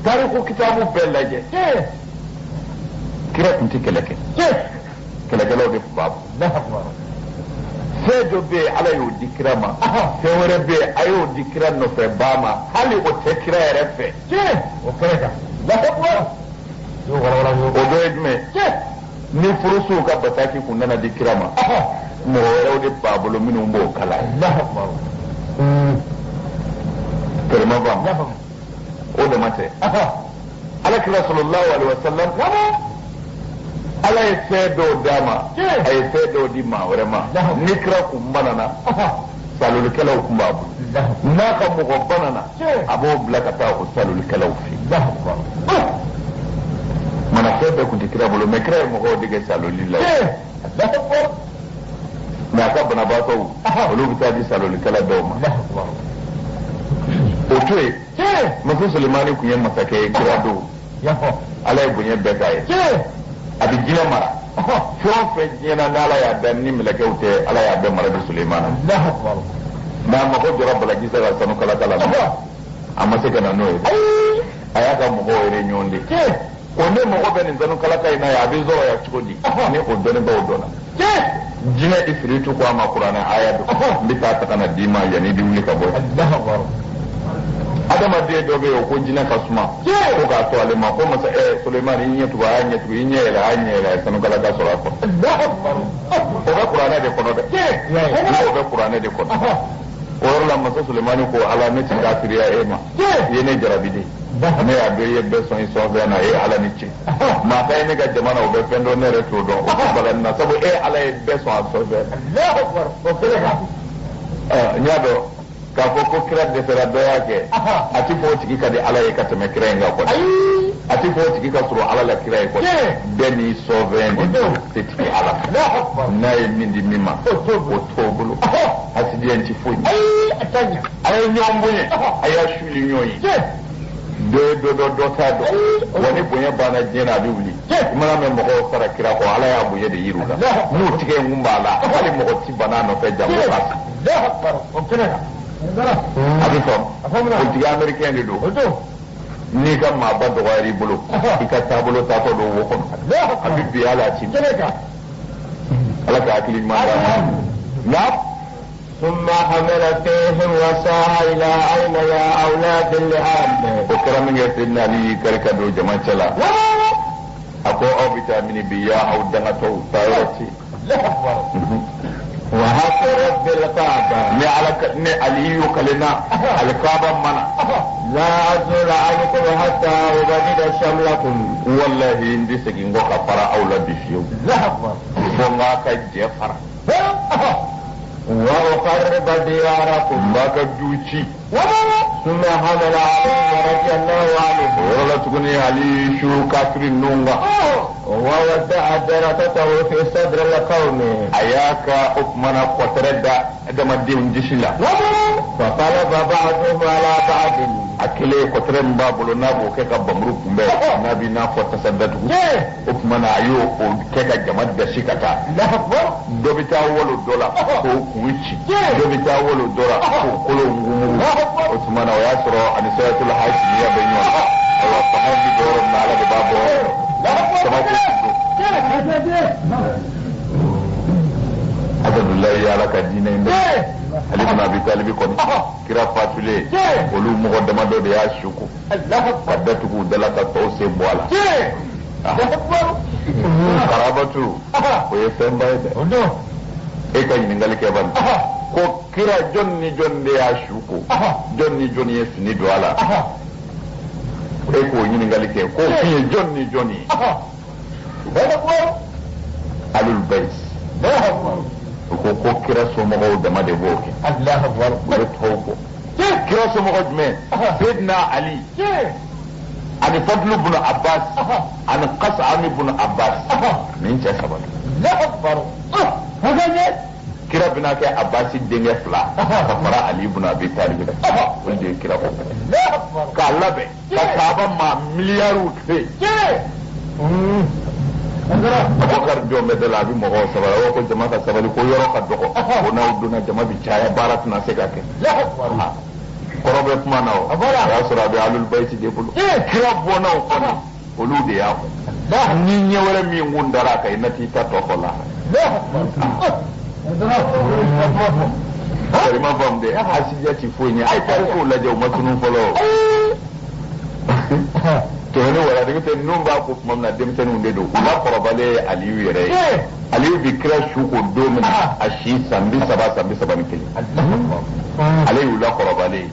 tariku kitabu bɛɛ lajɛ kira tun tɛ kɛlɛ kɛ kɛlɛkɛlaw de tun b'a bɔ fɛn dɔ bɛ yen ala y'o di kira ma fɛn wɛrɛ bɛ yen a y'o di kira nɔfɛ ba ma hali o tɛ kira yɛrɛ fɛ o kɛra kan o dɔ ye jumɛn ni furusow ka bataki kun nana di kira ma mɔgɔ wɛrɛw de b'a bolo minnu b'o kala kɛrɛma faamu o dama tɛ ala kira sallallahu alaihi wasallam ala ye fɛn dɔw d'a ma a ye fɛn dɔw di maa wɛrɛ ma ni kira kun banana salolikɛlaw kun b'a bolo n'a ka mɔgɔ banana a b'o bila ka taa o salolikɛlaw fɛ mana fɛn bɛɛ kun tɛ kira bolo mɛ kira ye mɔgɔw dege saloli la mɛ a ka banabaatɔw olu bɛ taa di salolikɛla dɔw ma o to yen maso sulemani kun ye masakɛ ye kira don ala ye bonya bɛɛ k'a ye a bɛ jinɛ mara fɛn o fɛn diɲɛna n'ala y'a da ni mɛlɛkɛw tɛ ala y'a bɛɛ mara di sulemana mɛ a mago jɔra balaji sa ka sanu kalakala ma a ma se ka na n'o ye a y'a ka mɔgɔw yɛrɛ ɲɔgɔn de o ne mɔgɔ bɛ nin sanu kalaka in na ye a bɛ zɔrɔ ya cogo di ni o dɔnnibaw dɔnna jinɛ ifiritu ko a ma kuranɛ aya don n bɛ taa ta ka na d'i ma yanni i bɛ wuli ka bɔ adamaden dɔ bɛ yen o ko jinɛ ka suma ko k'a to ale ma ko masa sulemani i ɲɛ tugu a y'a ɲɛ tugu i ɲɛ yɛlɛ a y'a ɲɛ yɛlɛ a ye sanu kalaka sɔrɔ a kɔrɔ o bɛ kuranɛ de kɔnɔ dɛ o bɛ kuranɛ de kɔnɔ o yɔrɔ la masa sulemani ko ala ne ti kafiriya e ma i ye ne jarabi de ne y'a dɔn i ye bɛɛ sɔn i sɔn fɛn na e ala ni cɛ maa ka ye ne ka jamana o bɛ fɛn dɔn ne yɛrɛ t'o dɔn o tɛ balani na sabu e ala ye bɛɛ sɔn a sɔn fɛn n y'a dɔn k'a fɔ ko kira dɛsɛra dɔ y'a kɛ a ti fɔ o tigi ka di ala ye ka tɛmɛ kira in kan kɔni a ti fɔ o tigi ka sɔrɔ ala la kira ye kɔni bɛɛ n'i sɔn fɛn de tɛ tigi ala n'a ye min di min ma o t'o bolo hasidiya ti foyi a ye ɲɔgɔn bonya a y'a suli ɲɔgɔn ye dɔ t'a dɔn wa ni bonya banna diɲɛ na a bɛ wuli i mana mɛn mɔgɔw sara kira kɔ ala y'a bonya de yiri u la n'u tigɛ in kun b'a la hali mɔgɔ ti bana nɔfɛ jango b'a a bɛ faamu politiki américain de don n'i ka maaba dɔgɔyara i bolo i ka taabolo taatɔ don wo kɔnɔ a bɛ bi ala ci ala ka hakili ɲuman d'a ma ثم حمل فيهم وسعى إلى أين يا أولاد اللعاب وكرم يسيرنا لي كركا دو جماعة لا أكو أو فيتامين بي أو دهتو تايرتي وحفرت بالكعبة ني علي كلنا الكعبة منا لا أزول عنكم حتى أبدد شملكم والله إندي سكين كفارة أولاد بشيو فما كجفر وأقرب دياركم باك دوشي ثم حمل علي رضي الله عنه ولا تكوني علي شو كافر النونغا وودع درجته في صدر القوم أياك أكمنا قتردا دم الدين جشلا فطلب بعضهم على بعض akile ko trem babulu na bo ke ka bamru kumbe na bi na ko tasaddatu o kuma na ayo ko ke ka jama'at da shikata do bi ta wolo dola ko kuichi do bi ta wolo dola ko kolo ngumu o kuma na ya soro an sayatul hajj ya banyo ayo fa bi do na ala de babo sama ko Alhamdulillah ya laka dina inda Ali ibn Abi Talib kon kira fatule olu mo dama do de ya shuku kadatu ku dalaka to se bola karabatu ko yefemba ondo e kay ni ngal ke ban ko kira jonni jonde ya shuku jonni yesni do ala e ko ni ngal ke ko fi jonni alul bayt ko kira somɔgɔw dama de b'o kɛ Allahu Akbar u bɛ tɔw kɔ kira somɔgɔ jumɛn Sayyidina Ali ani Fadlu ibn Abbas ani Qas'am ibn Abbas nin cɛ saba Allahu Akbar kira bɛna kɛ Abbasi denkɛ fila ka fara Ali ibn Abi Talib olu de ye kira ko k'a labɛn ka Kaaba ma miliyariw tigɛ Abubakar jombe de la bi mɔgɔw sabali ko jama ka sabali ko yɔrɔ ka dɔgɔ ko n'aw donna jama bi caya baara tɛna se ka kɛ kɔrɔ bɛ kuma na o y'a sɔrɔ a bɛ alul bayti de bolo kira bɔnnaw kɔni olu de y'a fɔ ni ɲɛ wɛrɛ min kun dara a kan i na t'i ta tɔ fɔ la sari ma faamu dɛ hasidiya ti foyi ɲɛ a ye tarikuw lajɛ u ma tunun fɔlɔ tɔɔni wala denmisɛnnin ninnu b'a ko tuma min na denmisɛnninw de don u la kɔrɔbalen Aliyu yɛrɛ ye Aliyu bi kira su ko don min a si san 30 ni 1 ale y'u la kɔrɔbalen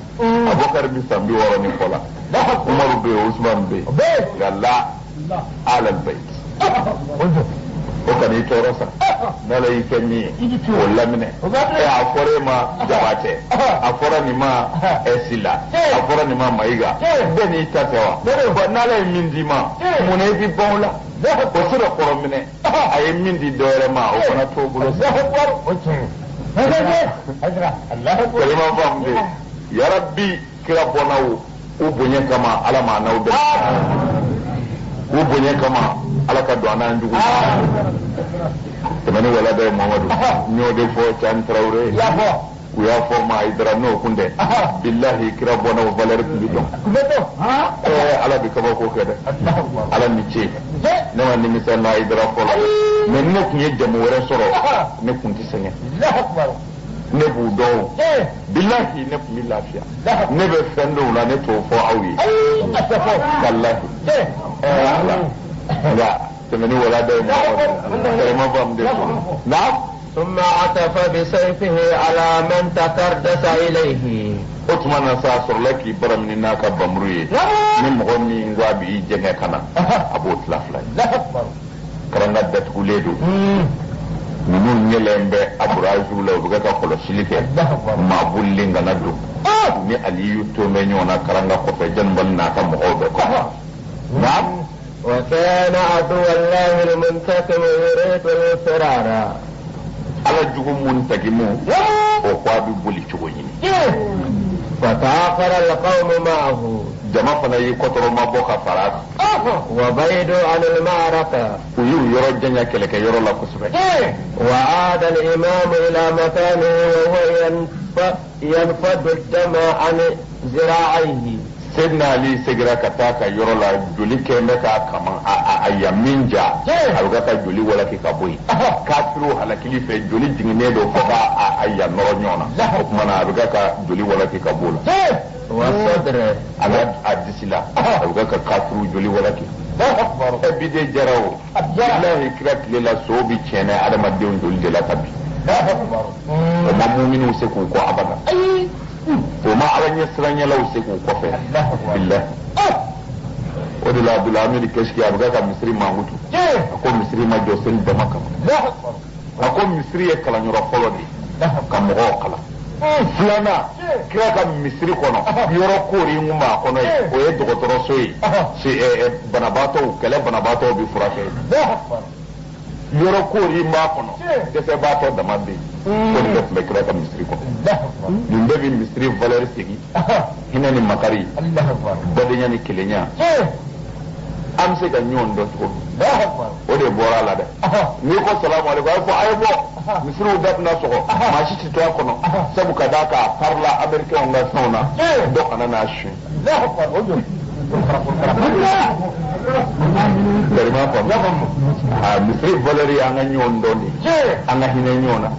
Abubakar bi san 60 ni kɔ la Umaru bɛ yen Usman bɛ yen nka la alal bayt o kana i tɔɔrɔ sa n'ala y'i kɛ min ye o laminɛ a fɔra e ma jaba tɛ a fɔra nin ma Sila a fɔra nin ma Mayiga bɛɛ n'i ta tɛ wa bon n'ala ye min d'i ma mun na i bi ban o la o sera kɔrɔ minɛ a ye min di dɔwɛrɛ ma o fana t'o bolo sa kalima faamu de yarabi kira bɔnnaw u bonya kama ala ma n'aw dɛmɛ u bonya kama ala ka don an n'an jugu tɛmɛni wala bɛ Muhammadu n y'o de fɔ Cani Tarawele u y'a fɔ ma Hayidara n'o kun dɛ billahi kira bɔnnaw valeur tun bɛ dɔn ala bi kabako kɛ dɛ ala ni ce ne ma nimisa na Hayidara fɔlɔ mais ne tun ye jamu wɛrɛ sɔrɔ ne tun tɛ sɛgɛn ne b'u dɔn billahi ne tun bɛ lafiya ne bɛ fɛn dɔw la ne t'o fɔ aw ye wallahi لا تمني ولا دائما ما فهم نعم ثم عطف بسيفه على من تكردس إليه أتمنى سأصر لك برا من الناك بمروي من مغني وابي جنة كنا أبو تلافلا كرنا دت ولدو minnu ɲɛlɛn bɛ aburaju la u bɛ ka kɔlɔsili kɛ maabulilen kana don ni Aliyu to bɛ ɲɔgɔn na karanga kɔfɛ janibali n'a ka mɔgɔw bɛ kɔfɛ nka وكان عدو الله المنتقم يريد الفرار على جوج منتقم وقابل بولي شوين فتعاقر القوم معه جماعة يكثر ما بوكا فرات وبعدوا عن المعركة يرى الجنة كلك يرى الله كسبه وعاد الإمام إلى مكانه وهو ينفض الدم عن ذراعيه Sayyidina Ali segira ka taa ka yɔrɔ la joli kɛmɛ ka kama a yamin ja a bɛ ka joli walaki ka bɔ yen kafiru halakili fɛ joli jiginnen don fo ka a ya nɔrɔ ɲɔgɔn na o tuma na a bɛ ka joli walaki ka bɔ la a disi la a bɛ ka kafiru joli walaki bi de jara o bilahi kira tile la so bi tiɲɛ adamadenw joli de la ka bi o ma muminiw se k'u kɔ abada o ma ala ɲɛ siranyɛlaw se k'u kɔfɛ billahi o de la Abdulhamid Keshki a bɛ ka misiri mankutu a ko misiri ma jɔ seli dama kama a ko misiri ye kalanyɔrɔ fɔlɔ de ka mɔgɔw kalan filanan kira ka misiri kɔnɔ yɔrɔ koori mun b'a kɔnɔ ye o ye dɔgɔtɔrɔso ye banabaatɔw kɛlɛ banabaatɔw bɛ furakɛ yɔrɔ koori maa kɔnɔ dɛsɛbaatɔ dama bɛ yen ko nin bɛɛ tun bɛ kira ka misiri kɔnɔ nin bɛɛ bɛ misiri valeur segin hinɛ ni makari badenya ni kelenya an bɛ se ka ɲɔgɔn dɔn cogo min o de bɔra a la dɛ n'i ko salamu aleykum a ye fɔ a ye bɔ misiriw da tɛna sɔgɔ maa si tɛ to a kɔnɔ sabu ka d'a kan a parila américain ka fɛnw na dɔ kana n'a suɲɛ Berima faamu misiri valeur ye an ka ɲɔgɔn dɔn de an ka hinɛ ɲɔgɔn na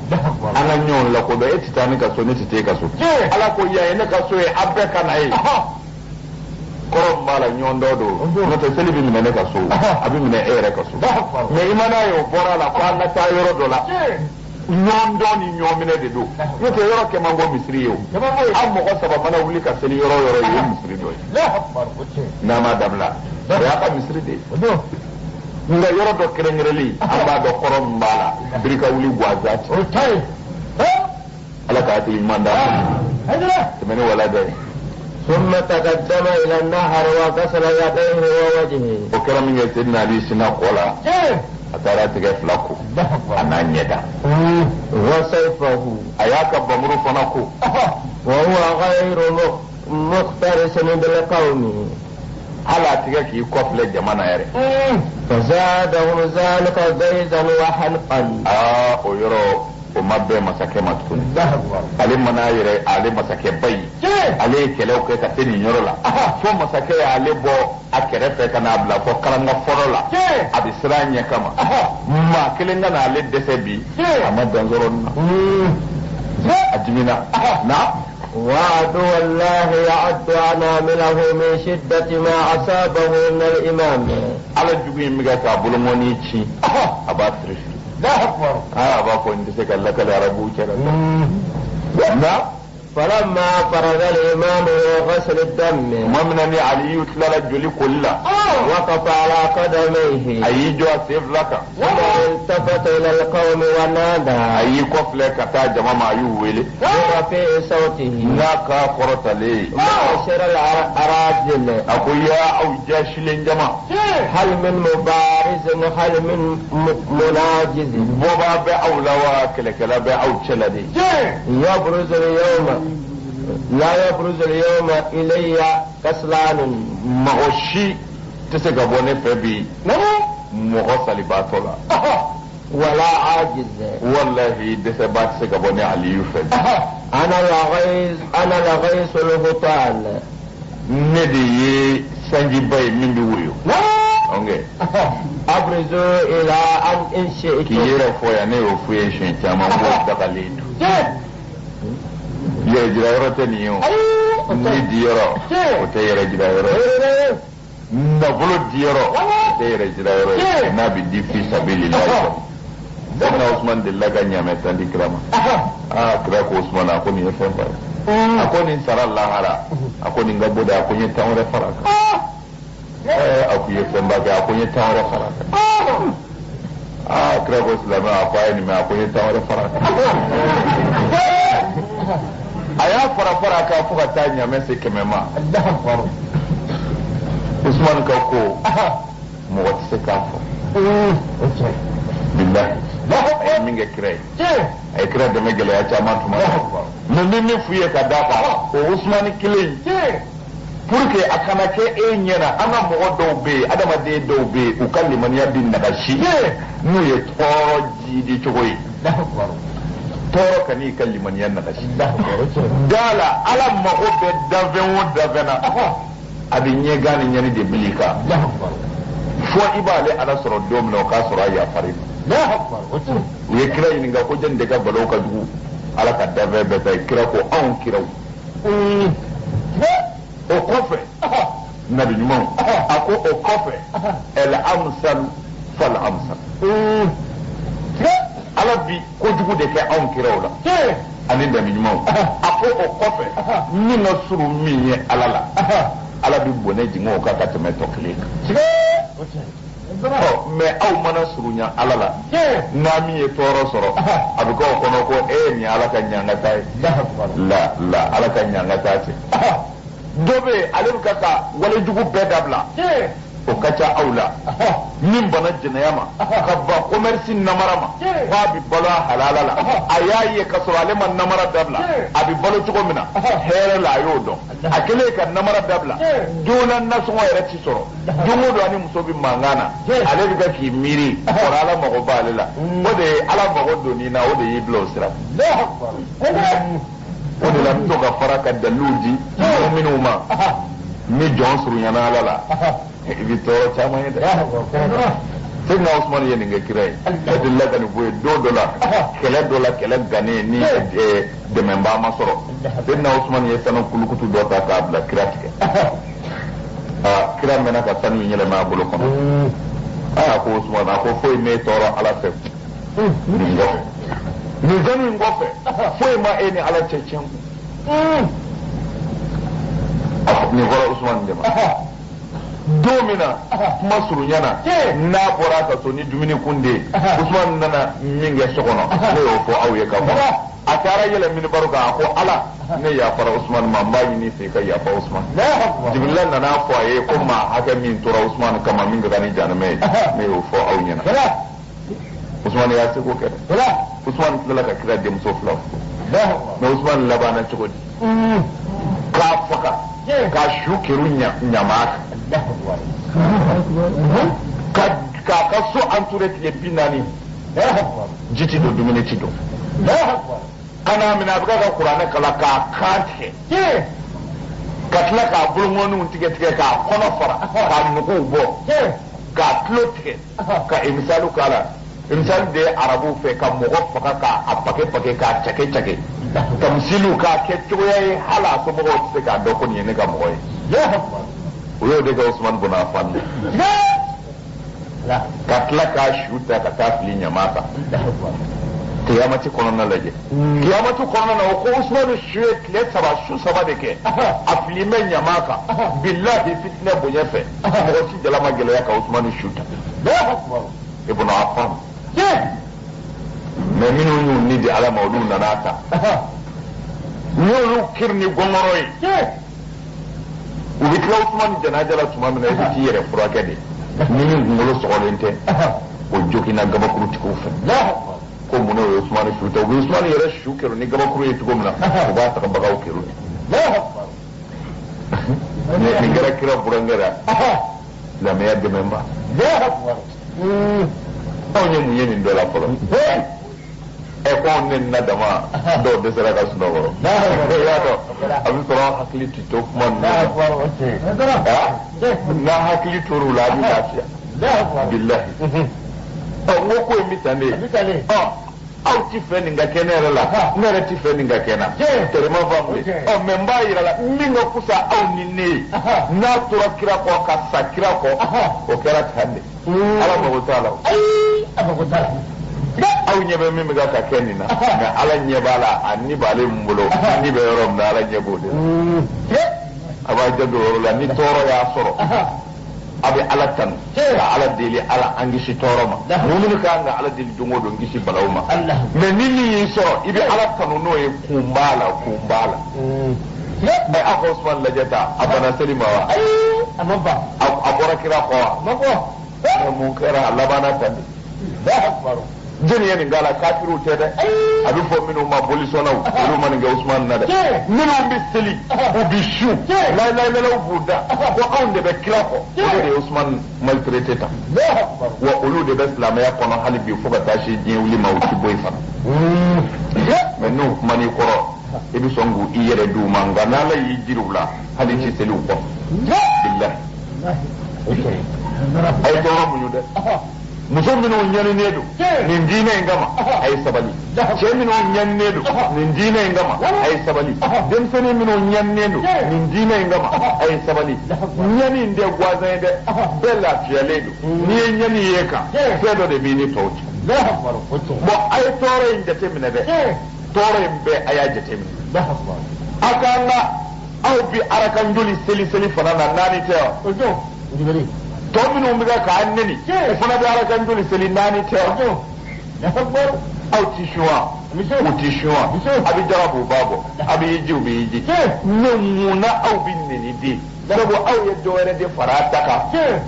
an ka ɲɔgɔn lakodɔn e tɛ taa ne ka so ne tɛ taa e ka so ala ko yan ye ne ka so ye a bɛɛ ka na ye kɔrɔ b'a la ɲɔgɔn dɔ don n'o tɛ seli bɛ minɛ ne ka so a bɛ minɛ e yɛrɛ ka so mais i ma n'a ye o bɔra a la ko an ka taa yɔrɔ dɔ la ɲɔgɔn dɔn ni ɲɔgɔn minɛ de don n'o tɛ yɔrɔ kɛ man bɔ misiri ye o an mɔgɔ saba mana wuli ka seli yɔrɔ yɔrɔ ye misiri dɔ ye n'a ma dabila o y'a ka misiri de ye nka yɔrɔ dɔ kɛrɛnkɛrɛnlen an b'a dɔn kɔrɔ min b'a la birika wuli gansan ti ala ka hakili ɲuman d'a ma tɛmɛni wala dɛ ye. ثم تقدم إلى النهر وغسل يديه ووجهه. o kɛra min kɛ Seydina Ali sina kɔ la a taara tigɛ fila ko a n'a ɲɛda وسيفه a y'a ka bamuru fana ko وهو غير مختلس بالقوم hali a tigɛ k'i kɔfilɛ jamana yɛrɛ فزاده ذلك زيدا وحلقا. o yɔrɔ o ma bɛn masakɛ ma tuguni ale mana yɛrɛ ale masakɛ ba ye ale ye kɛlɛw kɛ ka se nin yɔrɔ la fo masakɛ y'ale bɔ a kɛrɛfɛ ka n'a bila fɔ kalanga fɔlɔ la a bɛ siran a ɲɛ kama maa kelen ka n'ale dɛsɛ bi a ma dan sɔrɔ na a dimina na وعدو الله يعد عنامله من شدة ما أصابه من الإمام. ala jugu in bɛ kɛ k'a bolomɔni ci a b'a firifiri a b'a fɔ n tɛ se ka lakale arabuw cɛla na فلما فرغ الإمام من غسل الدم tuma min na ni aliyu tilala joli koli la وقف على قدميه a y'i jɔ a sen fila kan ثم التفت إلى القوم ونادى a y'i kɔfilɛ ka taa jama ma a y'u wele برفيع صوته n'a ka kɔrɔtalen معشر الأراذل a ko ya aw jasilen jama هل من مبارز هل من مناجز bɔbaa bɛ aw la wa kɛlɛkɛla bɛ aw cɛ la de يبرز اليوم لا يبرز اليوم إلي كسلان mɔgɔ si tɛ se ka bɔ ne fɛ bi mɔgɔ salibaatɔ la ولا عاجز wallahi dɛsɛbaa tɛ se ka bɔ ne aliyu fɛ أنا لغيث الهطال ne de ye sanjiba ye min bɛ woyo أبرز إلى أن إن شئت k'i yɛrɛ fɔ yan ne y'o f'u ye siɲɛ caman bɔ dagalen don yɛrɛ jira yɔrɔ tɛ nin ye o ni di yɔrɔ o tɛ yɛrɛ jira yɔrɔ ye nafolo di yɔrɔ o tɛ yɛrɛ jira yɔrɔ ye n'a bɛ di fi sabilillahi Sayyidina Usman delila ka ɲamɛ tan di kira ma kira ko Usman a ko nin ye fɛn ba ye a ko nin sara lahara a ko nin ka bɔ de a ko n ye tan wɛrɛ fara kan a ko i ye fɛn ba kɛ a ko n ye tan wɛrɛ fara kan kira ko silamɛ a ko a ye nin mɛn a ko n ye tan wɛrɛ fara kan a y'a fara kan fo ka taa ɲamɛ se 100 ma Usman ka ko mɔgɔ tɛ se k'a fɔ bilahi a ye min kɛ kira ye a ye kira dɛmɛ gɛlɛya caman tuma mais n bɛ min f'u ye ka d'a kan o Usmani kelen pour que a kana kɛ e ɲɛna an ka mɔgɔ dɔw bɛ yen adamaden dɔw bɛ yen u ka limaniya bɛ nagasi n'u ye tɔɔrɔ jiidi cogo ye tɔɔrɔ ka n'i ka limaniya nagasi dala ala mago bɛ danfɛn o danfɛn na a bɛ ɲɛgan ni ɲɛni de bili kan fo i b'ale ala sɔrɔ don min na o k'a sɔrɔ a yafari ma u ye kira ɲininka ko jɔnni de ka balaw ka jugu ala ka danfɛn bɛɛ ta ye kira ko anw kiraw o kɔfɛ nabi ɲumanw a ko o kɔfɛ el amsal fal amsal ala bi kojugu de kɛ anw kiraw la ani nabi ɲumanw a ko o kɔfɛ min ka surun min ye ala la ala bi bɔnɛ jigin o kan ka tɛmɛ tɔ kelen kan mais aw mana surunya ala la n'a min ye tɔɔrɔ sɔrɔ a bɛ k'o kɔnɔ ko e nin ye ala ka ɲangata ye la ala ka ɲangata cɛ dɔ bɛ yen ale bɛ ka wale jugu bɛɛ dabila o kaca aula min bana jinayama ka ba commerce namarama ba bi balo halala la ayaye ka so ale man namara dabla abi balo tuko mina here la yodo akele ka namara dabla dona naso yere ci soro dungo do ani muso bi mangana ale bi ka ki miri ala mago ba ale la o de ala mago do ni na o de yi blo sira o de la to ka faraka daluji minuma mi jon suru yana ala la ibi to chama yede sai na Usman yeni nga kirai adilla gani boye dola kele gane ni de memba masoro sai na Usman ye sanan kulukutu do ta ka abla kiratike kira mena ka sanu nyele ma bolo kono ko Usman ko foi me toro ala fe ni zani ngofe foi ma eni ala chechen ni gora Usman de ma domina masuru nyana na bora ka so ni dumini kunde Usman nana minge sokono ko yo fo awye ka ko atara yele min baruka ko ala ne ya fara Usman mamba ni sai kai ya fa Usman jibril nana fo aye ko ma haka min tora Usman kama min ga ni jana me yo fo awye na Usman ya ce ko ke Usman lala ka kira dem so flaw na Usman labana ci ko ka faka ka shukiru nyamaka ka so anture tiye binani jiti do dumine ti do kana mina buga ka qur'ana kala ka kante ka tla ka bulmonu tige ka kono fara ka nuko bo ka tlote ka imsalu kala imsal de arabu fe ka mogo faka ka apake ka chake tamsilu ka ke toye hala so mogo se ka do ko ni ne ka mogo uyo de ga Usman bin Affan ka tla ka shuta ka tafli nyamata kiyamati kono na laje kiyamati kono na ko Usman shuet le saba de ke afli men nyamaka billahi fitna bunyafe ko ci jala magele ya ka Usman shuta ibn Affan mais minu ni di ala mawdu nanata ñu kirni gongoroy ubi kila Usman janajala tuma mina ibi ti yɛrɛ furakɛ de ni min kunkolo sɔgɔlen tɛ o jokina gabakuru tigiw fɛ ko munna o ye Usman su ta u bɛ Usman yɛrɛ su kɛrɛ ni gabakuru ye cogo min na u b'a taga bagaw kɛrɛ nin kɛra kira burankɛra lamɛya dɛmɛba anw ye mun ye nin dɔ la fɔlɔ ko anw ne na dama dɔw dɛsɛra ka sunɔgɔ y'a dɔn a bɛ sɔrɔ hakili ti to kuma ninnu n'a hakili tor'u la a bɛ lafiya bilahi n ko in bɛ tan de aw ti fɛ nin ka kɛ ne yɛrɛ la ne yɛrɛ ti fɛ nin ka kɛ na tɛrɛma faamu de mɛ n b'a yira la min ka kusa aw ni ne ye n'a tora kira kɔ ka sa kira kɔ o kɛra tan de ala mago t'a la a mago t'a la aw ɲɛ bɛ min bɛ ka kɛ nin na nka ala ɲɛ b'a la a ni b'ale min bolo ni bɛ yɔrɔ min na ala ɲɛ b'o de la a b'a jɛ don yɔrɔ la ni tɔɔrɔ y'a sɔrɔ a bɛ ala tanu ka ala deli ala an kisi tɔɔrɔ ma mumini kan ka ala deli don o don kisi balaw ma mɛ ni min y'i sɔrɔ i bɛ ala tanu n'o ye kun b'a la mɛ aw ka Usman lajɛ ta a bana seli ma wa a ma ban a bɔra kira kɔ wa a ma bɔ mɛ mun kɛra a labanna tan de jeni ye nin kala kafiru tɛ dɛ a bɛ fɔ minnu ma bolisɔnnaw olu ma nin kɛ Usman na dɛ minnu bɛ seli u bɛ su layilayilaw b'u da ko anw de bɛ kira kɔ olu de ye Usman maltraité tan wa olu de bɛ silamɛya kɔnɔ hali bi fo ka taa se diɲɛ wuli ma u ti bɔ yen fana mɛ n'u kuma n'i kɔrɔ i bɛ sɔn k'u i yɛrɛ d'u ma nka n'ala y'i jiri u la hali ci seli u kɔ bilahi a ye tɔɔrɔ muɲu dɛ muso minnu ɲaninen don nin diinɛ in kama a ye sabali cɛ minnu ɲaninen don nin diinɛ in kama a ye sabali denmisɛnnin minnu ɲaninen don nin diinɛ in kama a ye sabali ɲani in tɛ gansan ye dɛ bɛɛ lafiyalen don n'i ye ɲani ye kan fɛn dɔ de b'i ni tɔw cɛ bon a ye tɔɔrɔ in jateminɛ dɛ tɔɔrɔ in bɛɛ a y'a jateminɛ a k'an ka aw bi arakan joli seli fana na naani tɛ wa tɔ minnu bɛ k'an neni o fana bɛ ala kan joli seli naani tɛ aw ti sun wa u ti sun wa a bɛ jarabu b'a bɔ a bɛ yiji u bɛ yiji ne munna aw bɛ neni den sabu aw yeddo wala de farataka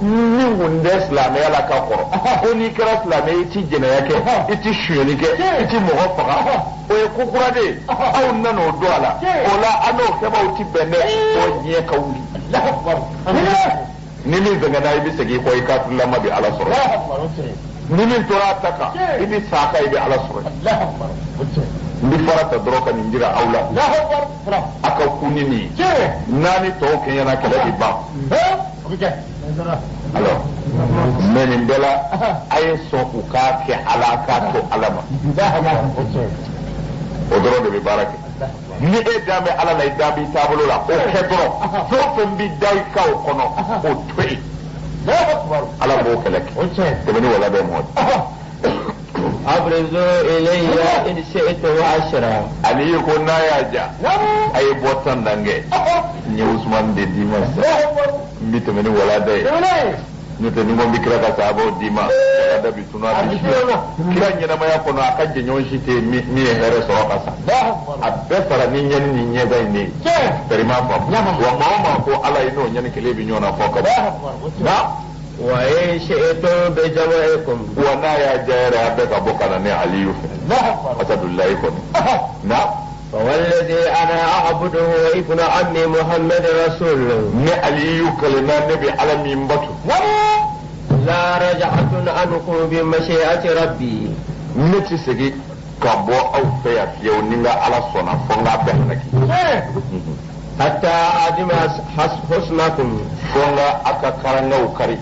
ni hunde islamiyya la ka qoro ko ni kira islamiyya ti jena yake iti shuni ke iti muhafaqa o e kukura de aw nano do ala ola ano ke ba uti bende o nye kawli Allahu akbar ni mi zanga na ibi segi ko ikatu lamma bi ala sura Allahu akbar ni min tora taka ibi saka ibi ala sura Allahu akbar ndi farata droka ni ndira awla Allahu akbar aka kunini nani to ke yana kala di ba alors men bela ay so ku ka ke alaka to alama o doro de be barake ni e dame ala la dabi tabulo la o kedro so fembi dai ka o kono o twi ala bo kelek te beni wala be mod أبرزوا إلي إن شئت وعشرة ali ko na ya ja ay botan dange ni usman de dimas mi te beni wala de ni te ni mo bikira ka sabo dima da bi tuna bi kira nyina ma ya kono akaje nyon shi te mi e here so kasa abbe fara ni nyen ni nye ga ni perima fa wa mama ko ala ino nyen kele bi nyona ko ka na وإن شئتم بجمعكم وانا يا جاير عبدك ابوك انا علي اسد الله يكون نعم فوالذي انا اعبده وابن عمي محمد رسول الله ني علي كلمه نبي على منبته لا رجعة عنكم بمشيئة ربي نتي سجي كابو او فيا فيو نيغا على صنا فونغا بهنك حتى أعدم حسنكم فونغا اكا كارنو كاري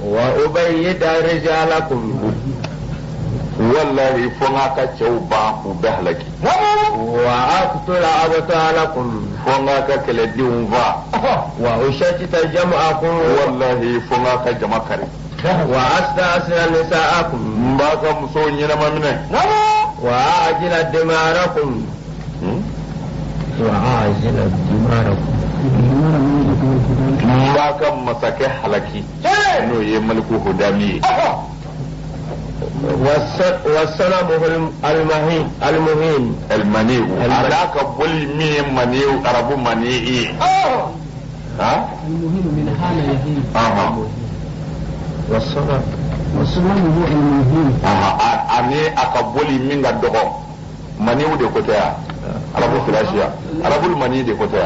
وأبيد رجالكم والله فونغا كا تشوبا وبهلك وأقتل أبطالكم فونغا كا كلديون فا وأشتت جمعكم والله فونغا كا جما كاري وأستأصل نساءكم مباكا مسو نينا مامنه وأعجل دماركم وأعجل دماركم مباكا مساكي حلقي انو يملكو هدامي والسلام المهين المنيو علاك بولي مي منيو عربو منيئي ها المهم من حال يهين والسلام هو المهم ani aka boli min ga dogo mani de ko ta arabu filashiya arabu mani de ko ta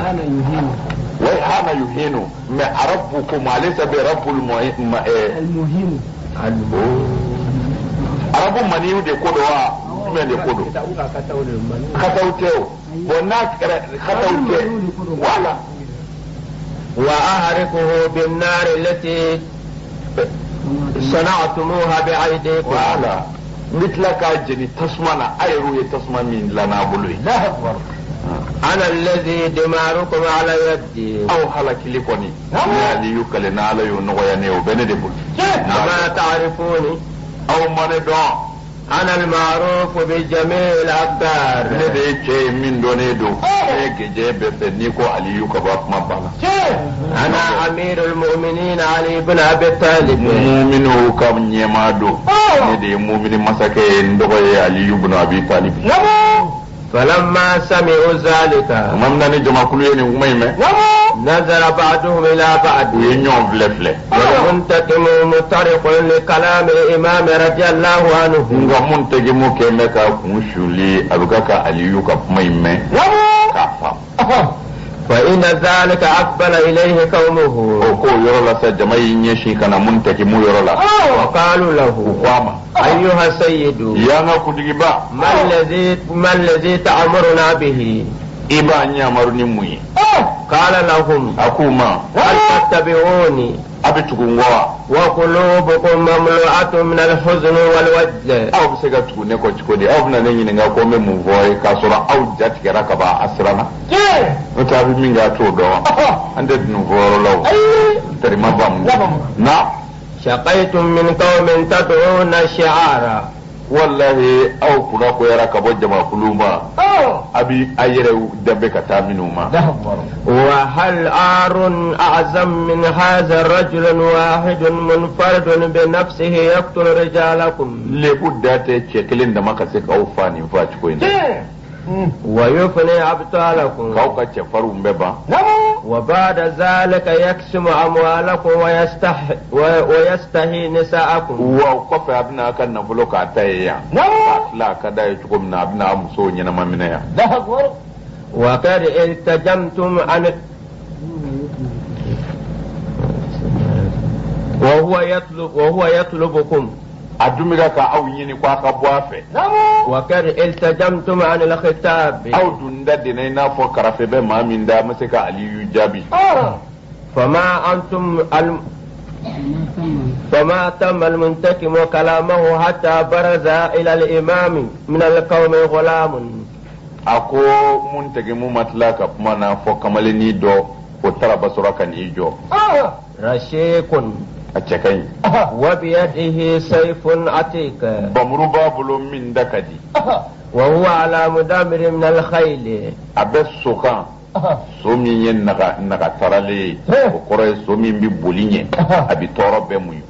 أنا يهين wai hana yuhinu ma arabukum alaysa bi rabbul المهم arabu mani de ko do wa me de ko do katauteo bona kataute wala وأحرقه بالنار التي صنعتموها بأيديكم wala مثلك جني تسمعنا ايرو يتسمع من لنا بلوي لا أكبر أنا الذي دماركم على يدي أو حلك لكوني نالي يكال نالي ونغياني وبندبول كما تعرفوني أو من دون أنا المعروف بجميع الأقدار لدي كي من دوني دو كي جيب سنيكو علي يكبات مبالا أنا أمير المؤمنين علي بن أبي طالب مؤمن كم نيمادو لدي مؤمن مسكي ندوي علي بن أبي طالب فلما سمعوا ذلك ممنا نجمع كل يوم وميمة نظر بعضهم إلى بعض وينيون فلفل والمنتقم مطرق لكلام الإمام رضي الله عنه nga muntage mu keme ka kunshuli abukaka aliyu ka maime ka fam فإن ذلك أقبل إليه قومه ko yoro la sa jama'i nyeshi kana muntage mu yoro la وقالوا له kwama أيها السيد ya nga kudigiba ما الذي تأمرنا به iba nyamaruni muyi قال لهم akuma هل تتبعوني abitugungwa وقلوبكم مملوءة من الحزن والوجل aw bisega tugune ko chikode aw na nenyi nga ko me mu voy ka sura aw jat kera ka ba asrana ota bi minga to do ande nu voro law tari mabam na شقيتم من قوم تدعون الشعار wallahi aw kuna ko yara ka bojja ma kuluma abi ayere dabbe ka taminu ma وهل عار أعظم من هذا الرجل واحد منفرد بنفسه يقتل رجالكم le budda te cekelin da maka sai ka ufani fa ci ko ina ويفني أبطالكم كوكا تفروا مبا وبعد ذلك يقسم أموالكم ويستحي نساءكم وكفى أبنا كان نفلوك أتايا لا كدا يتقوم أبنا مسوني نما منيا وقد التجمتم عن وهو يطلبكم أدمغا كأو يني كواكا بوافي وقد التجمتم عن الخطاب أو دوندا دينينا فكر في بما من دا مسكا علي يجابي فما تم المنتكم كلامه حتى برز إلى الإمام من القوم غلام أكو منتكم مطلقا بمانا فكمالني دو وترى بصركا نيجو رشيق أتشكين وبيده سيف عتيق بمرو بابلو من دكدي وهو على مدامر من الخيل أبس سوكان somi yen naga tarale o kore somi bi bolinye abi toro be muyu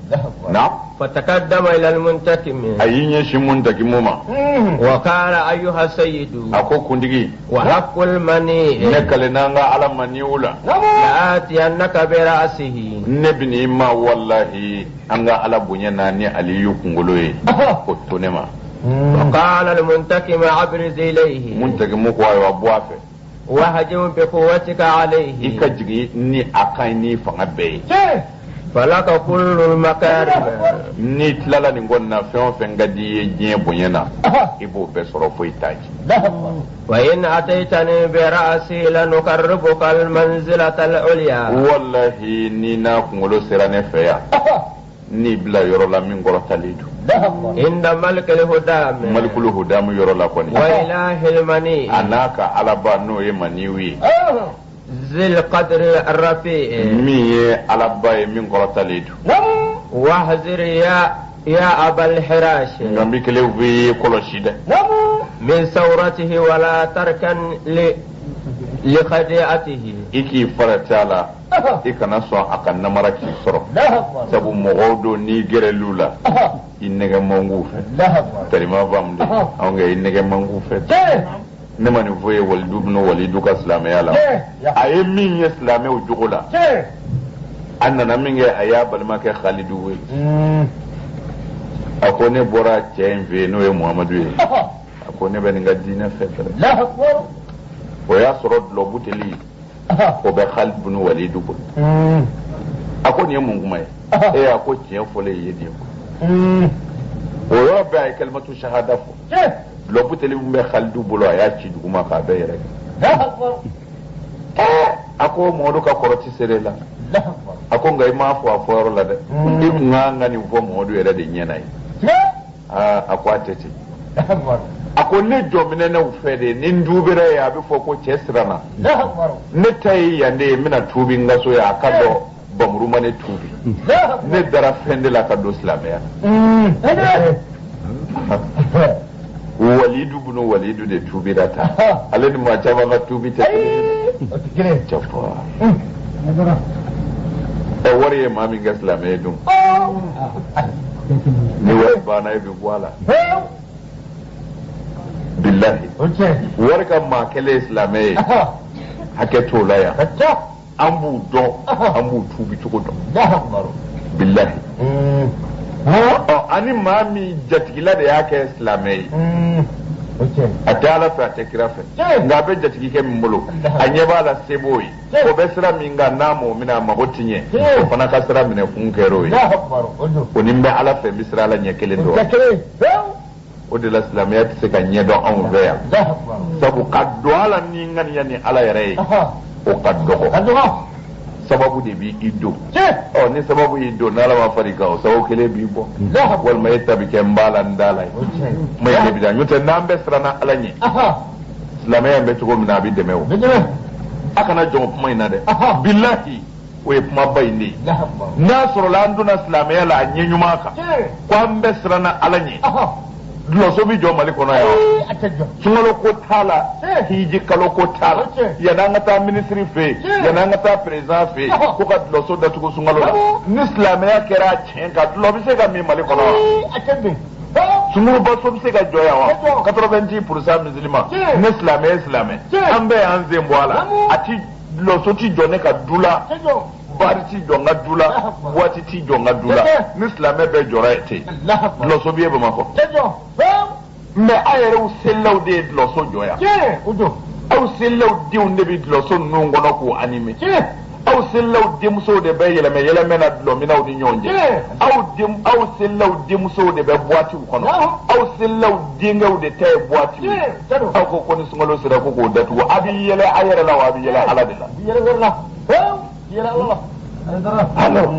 na فتقدم إلى المنتكم أيين شمون تكموما وقال أيها السيد أكو كندقي وحق المني نكالنا على منيولا لآتينك برأسه نبني ما والله أنغا على بنينا ني عليو كنغلوي كتونما وقال المنتكم أبرز إليه منتكم كواي وابوافي وهجم بقوتك عليه إكجري ني أكايني فنبي فلك كل المكارم ni tilala ni ngonna fɛn fɛn ka di ye diɲɛ bonyana i b'o bɛɛ sɔrɔ foyi t'a ji وإن أتيتني برأسي لنقربك المنزلة العليا wallahi ni n'a kunkolo sera ne fɛ yan ni bila yɔrɔ la min kɔrɔtalen don عند ملك الهدام malikulu hudamu yɔrɔ la kɔni وإله المني a n'a ka alaba n'o ye maniw ye ذي القدر الرفيع min ye alaba ye min kɔrɔtalen don واحذر يا أبا الحراش nka n bɛ kelen f'i ye kɔlɔsi dɛ من ثورته ولا تركن لخديعته i k'i farati a la i kana sɔn a ka namara k'i sɔrɔ sabu mɔgɔw don n'i gɛrɛl'u la i nɛgɛ man k'u fɛ talima faamu de anw kɛ i nɛgɛ man k'u fɛ ne ma nin fɔ ye walidu bɛna walidu ka silamɛya la a ye min ye silamɛw jogo la a nana min kɛ a y'a balimakɛ Khalidu wele a ko ne bɔra cɛ in fɛ yen n'o ye Muhamadu ye a ko ne bɛ nin ka diinɛ fɛ fɛrɛ o y'a sɔrɔ dulɔ buteli o bɛ Khalid bin Walidu bolo a ko nin ye mun kuma ye a ko tiɲɛ fɔlen ye nin ye o yɔrɔ bɛɛ a ye kalimatu shahada fɔ dulɔ buteli min bɛ Khalidu bolo a y'a ci duguma k'a bɛɛ yɛrɛ a ko Mɔmadu ka kɔrɔti sere la a ko nka i m'a fɔ a fɔyɔrɔ la dɛ i kun kan ka nin fɔ Mɔmadu yɛrɛ de ɲɛna ye a ko a tɛ ten a ko ne jɔminɛnɛw fɛ de ni n tuubira ye a bɛ fɔ ko cɛ siranna ne ta ye yan de ye n bɛna tuubi n ka so ye a ka dɔn bamuru ma ne tuubi ne dara fɛn de la ka don silamɛya Walidu bin Walidu de tuubira ta ale ni maa caman ka tuubi tɛ kelen cɛ fɔ wari ye maa min kɛ silamɛ dun ni wari banna i bɛ bɔ a la billahi wari ka maa kɛlen ye silamɛ ye hakɛ t'o la yan an b'u dɔn an b'u tuubi cogo dɔn billahi ani maa min jatigila de y'a kɛ silamɛ ye a tɛ ala fɛ a tɛ kira fɛ nka a bɛ jatigikɛ min bolo a ɲɛ b'a la se b'o ye o bɛ sira min kan n'a m'o minɛ a mago ti ɲɛ o fana ka sira minɛ kun kɛr'o ye o ni n bɛ ala fɛ n bɛ sira ala ɲɛ kelen dɔrɔn o de la silamɛya tɛ se ka ɲɛ dɔn anw fɛ yan sabu ka don ala ni ŋaniya ni ala yɛrɛ ye o ka dɔgɔ sababu de b'i don ni sababu y'i don n'ala ma far'i kan o sababu kelen b'i bɔ walima e ta bɛ kɛ n b'a la n t'a la ye ma ye bi da n'o tɛ n'an bɛɛ siranna ala ɲɛ silamɛya in bɛ cogo min na a bɛ dɛmɛ o a kana jɔn kuma in na dɛ bilahi o ye kumaba in de ye n'a sɔrɔla an donna silamɛya la a ɲɛ ɲuman kan ko an bɛɛ siranna ala ɲɛ dulɔso bɛ jɔ Mali kɔnɔ yan sunkalo ko t'a la hiji kalo ko t'a la yan'an ka taa minisiri fɛ yen yan'an ka taa perezan fɛ yen ko ka dulɔso datugu sunkalo la ni silamɛya kɛra tiɲɛ kan dulɔ bɛ se ka min Mali kɔnɔ Sumu ba so se ka joya wa 90% musulman ne islamé an be an zemboala ati lo so ti jone ka dula bari ti jonga dula wati ti jonga dula ni islamé be jora ete lo so biye ba mako mais ayere u sellaw de lo so joya aw sellaw de un de bi lo so nungono ko anime aw sellaw demso de be yeleme na lo minaw di nyonje aw sellaw demso de be boati kono aw sellaw dingaw de tay boati aw ko koni sungalo sira ko datu abi yele ayere la wa abi yele ala de la yele Allah alors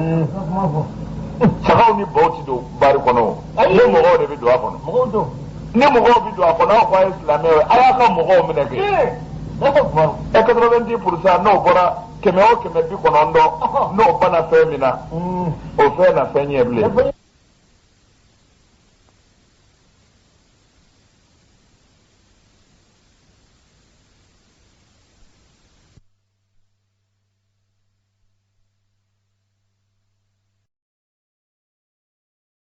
sagaw ni bauti do bari kono ni mo go de bi do kono mo do ni mo go bi do kono ko islamé aya ka mo go meneke e 90% no bora keme o keme bi kono ndo no bana femina o fe na fenye ble